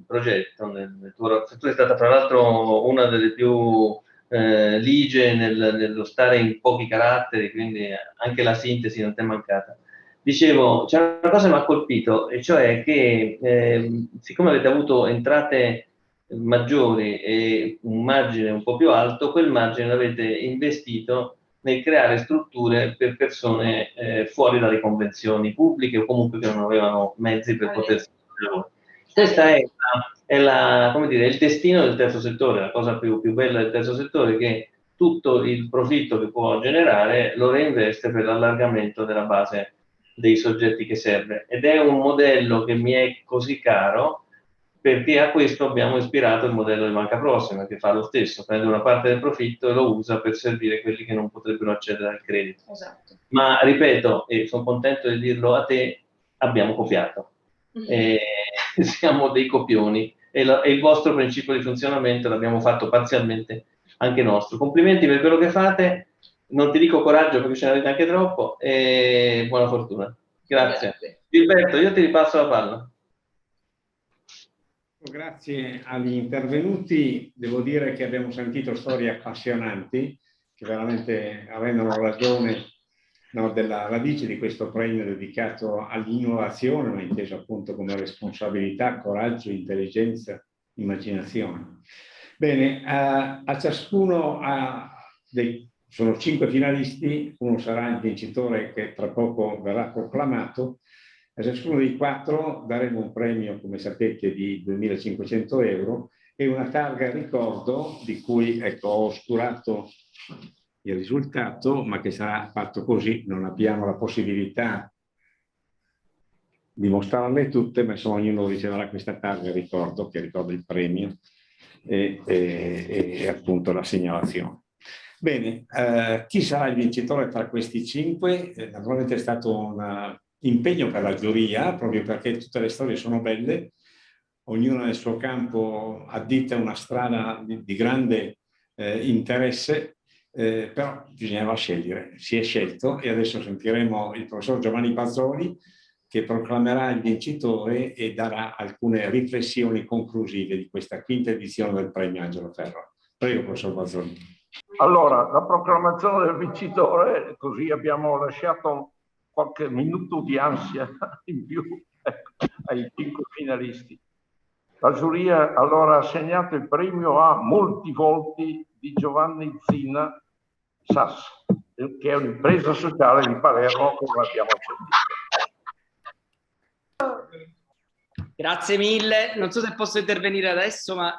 progetto, tu sei stata tra l'altro una delle più ligie nello stare in pochi caratteri, quindi anche la sintesi non ti è mancata. Dicevo, c'è una cosa che mi ha colpito, e cioè che siccome avete avuto entrate maggiori e un margine un po' più alto, quel margine l'avete investito nel creare strutture per persone fuori dalle convenzioni pubbliche o comunque che non avevano mezzi per potersi fare. Questa è come dire, il destino del terzo settore, la cosa più bella del terzo settore, che tutto il profitto che può generare lo reinveste per l'allargamento della base dei soggetti che serve. Ed è un modello che mi è così caro perché a questo abbiamo ispirato il modello di Banca Prossima, che fa lo stesso, prende una parte del profitto e lo usa per servire quelli che non potrebbero accedere al credito. Esatto. Ma ripeto, e sono contento di dirlo a te, abbiamo copiato. Siamo dei copioni e il vostro principio di funzionamento l'abbiamo fatto parzialmente anche nostro. Complimenti per quello che fate, non ti dico coraggio perché ce ne avete anche troppo, e buona fortuna. Grazie. Gilberto, io ti ripasso la palla. Grazie agli intervenuti, devo dire che abbiamo sentito storie appassionanti che veramente rendono ragione della radice di questo premio dedicato all'innovazione, ma inteso appunto come responsabilità, coraggio, intelligenza, immaginazione. Bene, a ciascuno sono 5 finalisti, uno sarà il vincitore che tra poco verrà proclamato. A ciascuno dei 4 daremo un premio, come sapete, di 2.500 euro e una targa ricordo di cui, ecco, ho oscurato il risultato, ma che sarà fatto così, non abbiamo la possibilità di mostrarle tutte, ma insomma ognuno riceverà questa targa ricordo, che ricorda il premio e appunto la segnalazione. Bene, chi sarà il vincitore tra questi 5? Naturalmente è stato un impegno per la giuria, proprio perché tutte le storie sono belle, ognuno nel suo campo addita una strada di grande interesse, però bisognava scegliere. Si è scelto e adesso sentiremo il professor Giovanni Bazzoli che proclamerà il vincitore e darà alcune riflessioni conclusive di questa 5ª edizione del premio Angelo Ferro. Prego, professor Bazzoli. Allora, la proclamazione del vincitore, così abbiamo lasciato qualche minuto di ansia in più ai 5 finalisti. La giuria allora ha assegnato il premio a Molti volti di Giovanni Zinna SAS, che è un'impresa sociale di Palermo, come abbiamo sentito. Grazie mille, non so se posso intervenire adesso, ma...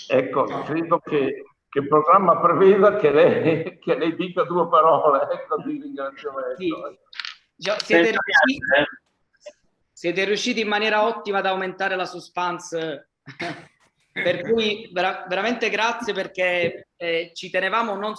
Ecco, credo che il programma preveda che lei dica 2 parole, ecco, di ringraziamento. Sì. Siete riusciti in maniera ottima ad aumentare la suspense, per cui veramente grazie, perché ci tenevamo non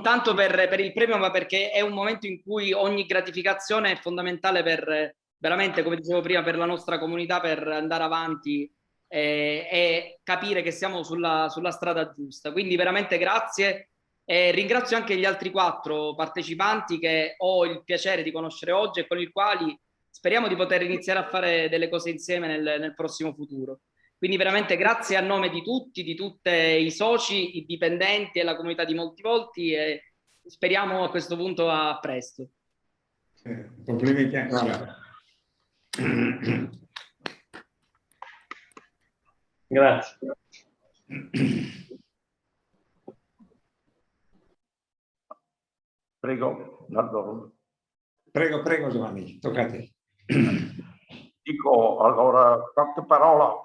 tanto per il premio, ma perché è un momento in cui ogni gratificazione è fondamentale per, veramente, come dicevo prima, per la nostra comunità, per andare avanti e capire che siamo sulla strada giusta. Quindi veramente grazie. E ringrazio anche gli altri 4 partecipanti che ho il piacere di conoscere oggi e con i quali speriamo di poter iniziare a fare delle cose insieme nel prossimo futuro. Quindi veramente grazie a nome di tutti i soci, i dipendenti e la comunità di Molti volti, e speriamo a questo punto a presto. Complimenti anche. Grazie. Prego, Nardone. Prego Giovanni, tocca a te. Dico allora qualche parola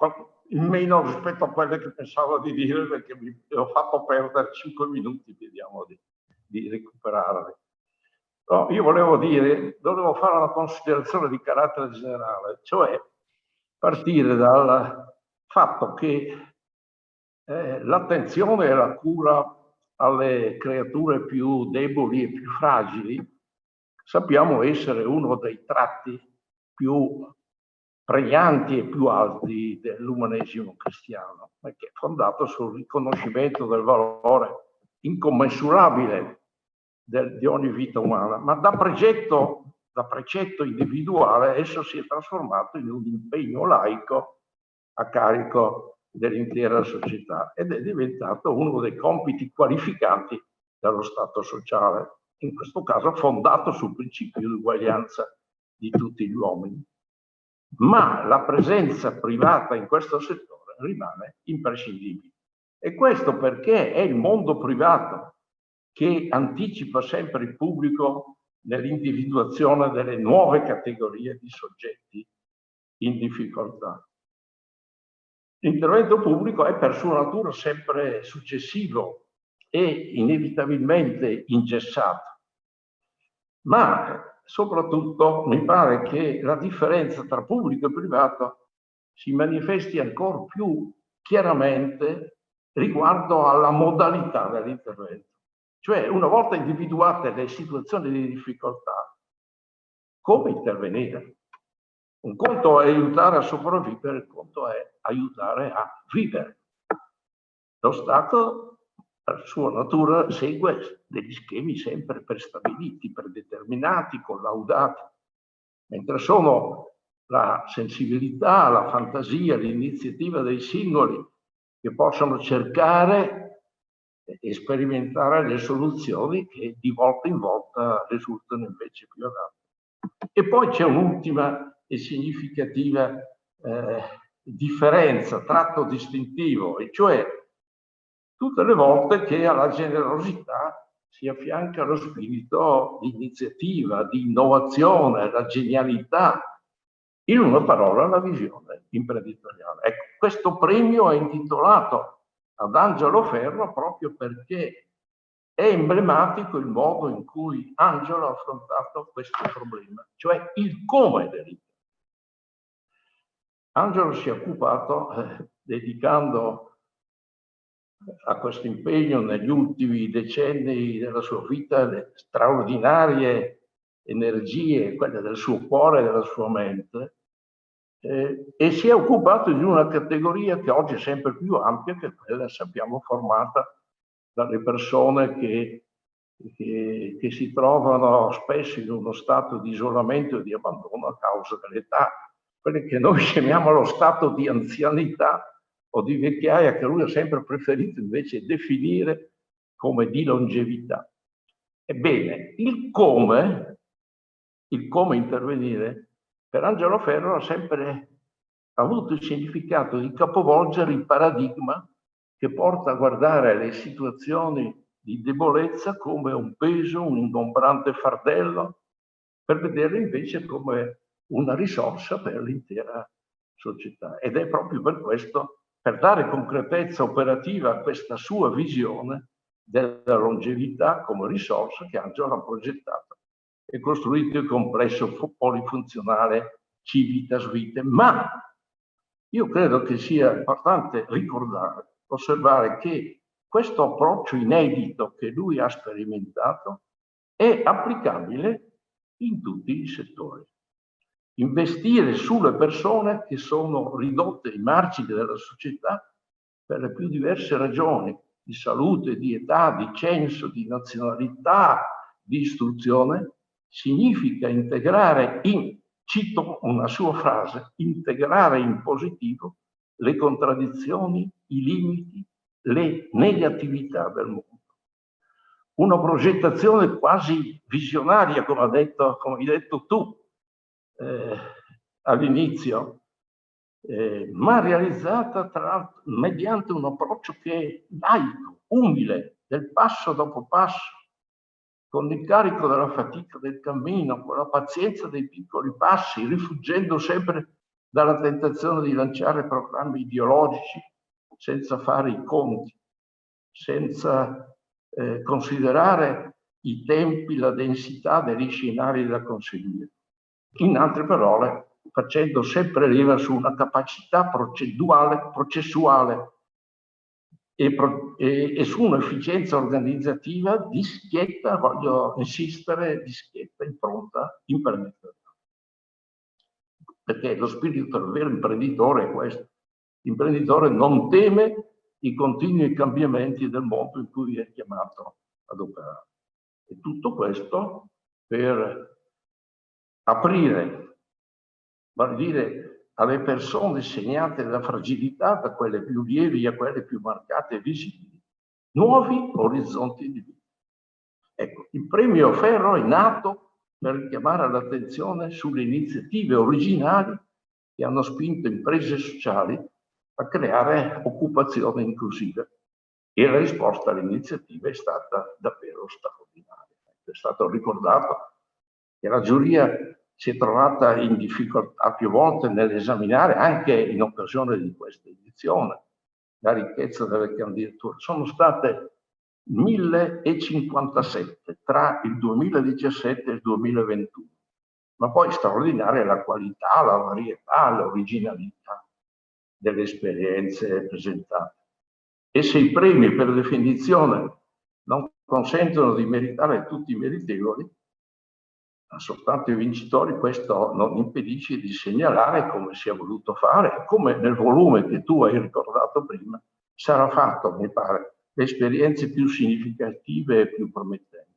in meno rispetto a quelle che pensavo di dire, perché mi ho fatto perdere 5 minuti, vediamo di recuperarli. No, io volevo fare una considerazione di carattere generale, cioè partire dal fatto che l'attenzione e la cura alle creature più deboli e più fragili sappiamo essere uno dei tratti più pregnanti e più alti dell'umanesimo cristiano, perché è fondato sul riconoscimento del valore incommensurabile di ogni vita umana, ma da precetto individuale esso si è trasformato in un impegno laico a carico dell'intera società ed è diventato uno dei compiti qualificanti dello Stato sociale, in questo caso fondato sul principio di uguaglianza di tutti gli uomini. Ma la presenza privata in questo settore rimane imprescindibile. E questo perché è il mondo privato che anticipa sempre il pubblico nell'individuazione delle nuove categorie di soggetti in difficoltà. L'intervento pubblico è per sua natura sempre successivo e inevitabilmente ingessato. Ma soprattutto mi pare che la differenza tra pubblico e privato si manifesti ancora più chiaramente riguardo alla modalità dell'intervento. Cioè, una volta individuate le situazioni di difficoltà, come intervenire? Un conto è aiutare a sopravvivere, il conto è aiutare a vivere. Lo Stato, per sua natura, segue degli schemi sempre prestabiliti, predeterminati, collaudati, mentre sono la sensibilità, la fantasia, l'iniziativa dei singoli che possono cercare e sperimentare le soluzioni che di volta in volta risultano invece più adatte. E poi c'è un'ultima e significativa differenza, tratto distintivo, e cioè tutte le volte che alla generosità si affianca lo spirito di iniziativa, di innovazione, la genialità, in una parola la visione imprenditoriale. Ecco, questo premio è intitolato ad Angelo Ferro proprio perché è emblematico il modo in cui Angelo ha affrontato questo problema, cioè il come dell'Italia. Angelo si è occupato, dedicando a questo impegno negli ultimi decenni della sua vita le straordinarie energie, quelle del suo cuore e della sua mente, e si è occupato di una categoria che oggi è sempre più ampia, che è quella, sappiamo, formata dalle persone che si trovano spesso in uno stato di isolamento e di abbandono a causa dell'età, quelle che noi chiamiamo lo stato di anzianità o di vecchiaia, che lui ha sempre preferito invece definire come di longevità. Ebbene, il come intervenire, per Angelo Ferro ha sempre avuto il significato di capovolgere il paradigma che porta a guardare le situazioni di debolezza come un peso, un ingombrante fardello, per vederle invece come una risorsa per l'intera società. Ed è proprio per questo, per dare concretezza operativa a questa sua visione della longevità come risorsa, che Angelo ha progettato e costruito il complesso polifunzionale Civitas Vitae. Ma io credo che sia importante ricordare, osservare che questo approccio inedito che lui ha sperimentato è applicabile in tutti i settori. Investire sulle persone che sono ridotte ai margini della società per le più diverse ragioni di salute, di età, di censo, di nazionalità, di istruzione, significa integrare cito una sua frase, integrare in positivo le contraddizioni, i limiti, le negatività del mondo. Una progettazione quasi visionaria, come hai detto tu all'inizio, ma realizzata tra l'altro mediante un approccio che è laico, umile, del passo dopo passo, con il carico della fatica del cammino, con la pazienza dei piccoli passi, rifuggendo sempre dalla tentazione di lanciare programmi ideologici senza fare i conti, senza considerare i tempi, la densità degli scenari da conseguire. In altre parole, facendo sempre leva su una capacità processuale e su un'efficienza organizzativa di schietta, voglio insistere, di schietta impronta imprenditoriale. Perché lo spirito del vero imprenditore è questo. L'imprenditore non teme i continui cambiamenti del mondo in cui è chiamato ad operare. E tutto questo per aprire, vale a dire, alle persone segnate da fragilità, da quelle più lievi a quelle più marcate e visibili, nuovi orizzonti di vita. Ecco, il premio Ferro è nato per richiamare l'attenzione sulle iniziative originali che hanno spinto imprese sociali a creare occupazione inclusiva. E la risposta all'iniziativa è stata davvero straordinaria. È stato ricordato che la giuria si è trovata in difficoltà più volte nell'esaminare, anche in occasione di questa edizione, la ricchezza delle candidature. Sono state 1057 tra il 2017 e il 2021, ma poi straordinaria la qualità, la varietà, l'originalità delle esperienze presentate. E se i premi per definizione non consentono di meritare tutti i meritevoli, soltanto i vincitori, questo non impedisce di segnalare come si è voluto fare, come nel volume che tu hai ricordato prima sarà fatto, mi pare, le esperienze più significative e più promettenti.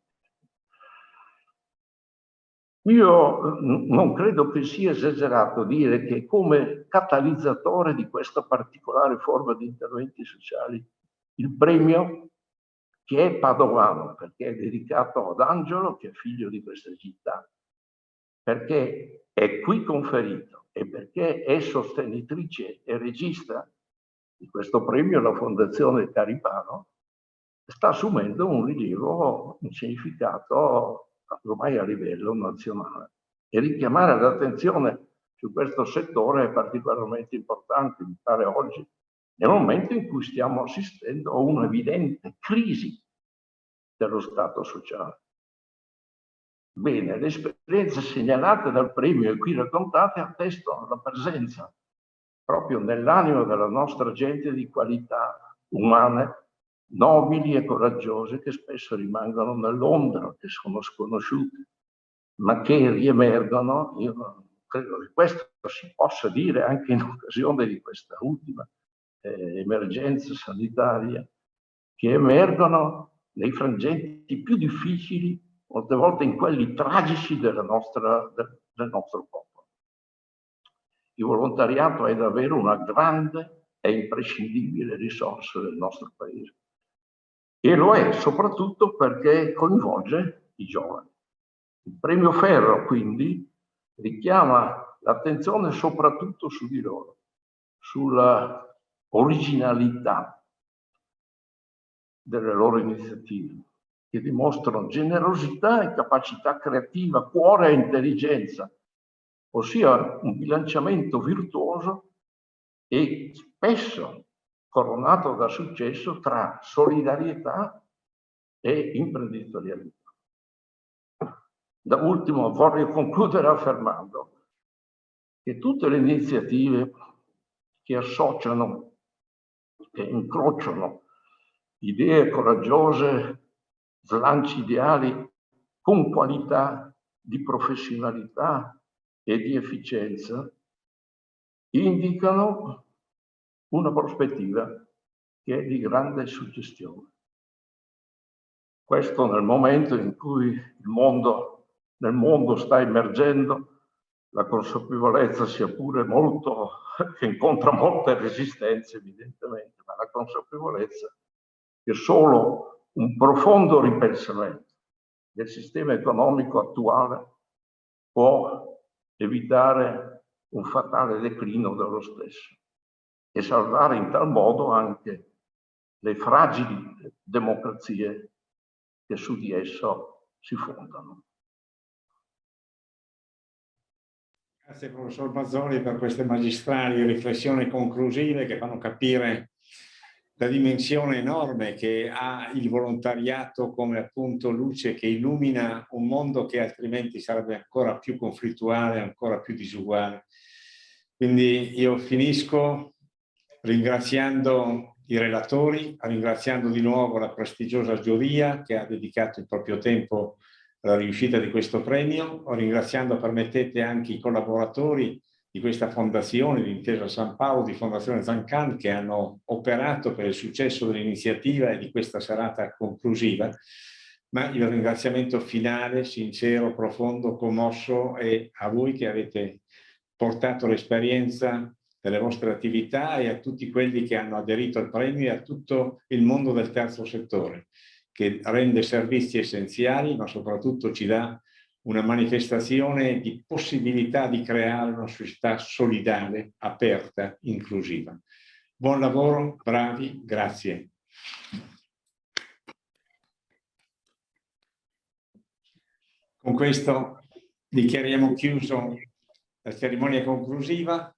Io non credo che sia esagerato dire che come catalizzatore di questa particolare forma di interventi sociali il premio che è padovano, perché è dedicato ad Angelo, che è figlio di questa città, perché è qui conferito e perché è sostenitrice e regista di questo premio, la Fondazione Caripano, sta assumendo un rilievo, un significato ormai a livello nazionale. E richiamare l'attenzione su questo settore è particolarmente importante, mi pare oggi, nel momento in cui stiamo assistendo a un'evidente crisi dello Stato sociale. Bene, le esperienze segnalate dal premio e qui raccontate attestano la presenza proprio nell'animo della nostra gente di qualità umane nobili e coraggiose che spesso rimangono nell'ombra, che sono sconosciute, ma che riemergono. Io credo che questo si possa dire anche in occasione di questa ultima emergenza sanitaria, che emergono nei frangenti più difficili, molte volte in quelli tragici del nostro popolo. Il volontariato è davvero una grande e imprescindibile risorsa del nostro paese. E lo è soprattutto perché coinvolge i giovani. Il premio Ferro, quindi, richiama l'attenzione soprattutto su di loro, sulla originalità delle loro iniziative, che dimostrano generosità e capacità creativa, cuore e intelligenza, ossia un bilanciamento virtuoso e spesso coronato da successo tra solidarietà e imprenditorialità. Da ultimo vorrei concludere affermando che tutte le iniziative che associano e incrociano idee coraggiose, slanci ideali con qualità di professionalità e di efficienza indicano una prospettiva che è di grande suggestione. Questo nel momento in cui nel mondo sta emergendo la consapevolezza, sia pure molto, che incontra molte resistenze evidentemente, ma la consapevolezza che solo un profondo ripensamento del sistema economico attuale può evitare un fatale declino dello stesso e salvare in tal modo anche le fragili democrazie che su di esso si fondano. Grazie professor Mazzoli per queste magistrali riflessioni conclusive che fanno capire la dimensione enorme che ha il volontariato come appunto luce che illumina un mondo che altrimenti sarebbe ancora più conflittuale, ancora più disuguale. Quindi io finisco ringraziando i relatori, ringraziando di nuovo la prestigiosa giuria che ha dedicato il proprio tempo alla riuscita di questo premio, ringraziando, permettete, anche i collaboratori di questa fondazione, di Intesa San Paolo, di Fondazione Zancan, che hanno operato per il successo dell'iniziativa e di questa serata conclusiva. Ma il ringraziamento finale, sincero, profondo, commosso, è a voi che avete portato l'esperienza delle vostre attività e a tutti quelli che hanno aderito al premio e a tutto il mondo del terzo settore, che rende servizi essenziali, ma soprattutto ci dà una manifestazione di possibilità di creare una società solidale, aperta, inclusiva. Buon lavoro, bravi, grazie. Con questo dichiariamo chiuso la cerimonia conclusiva.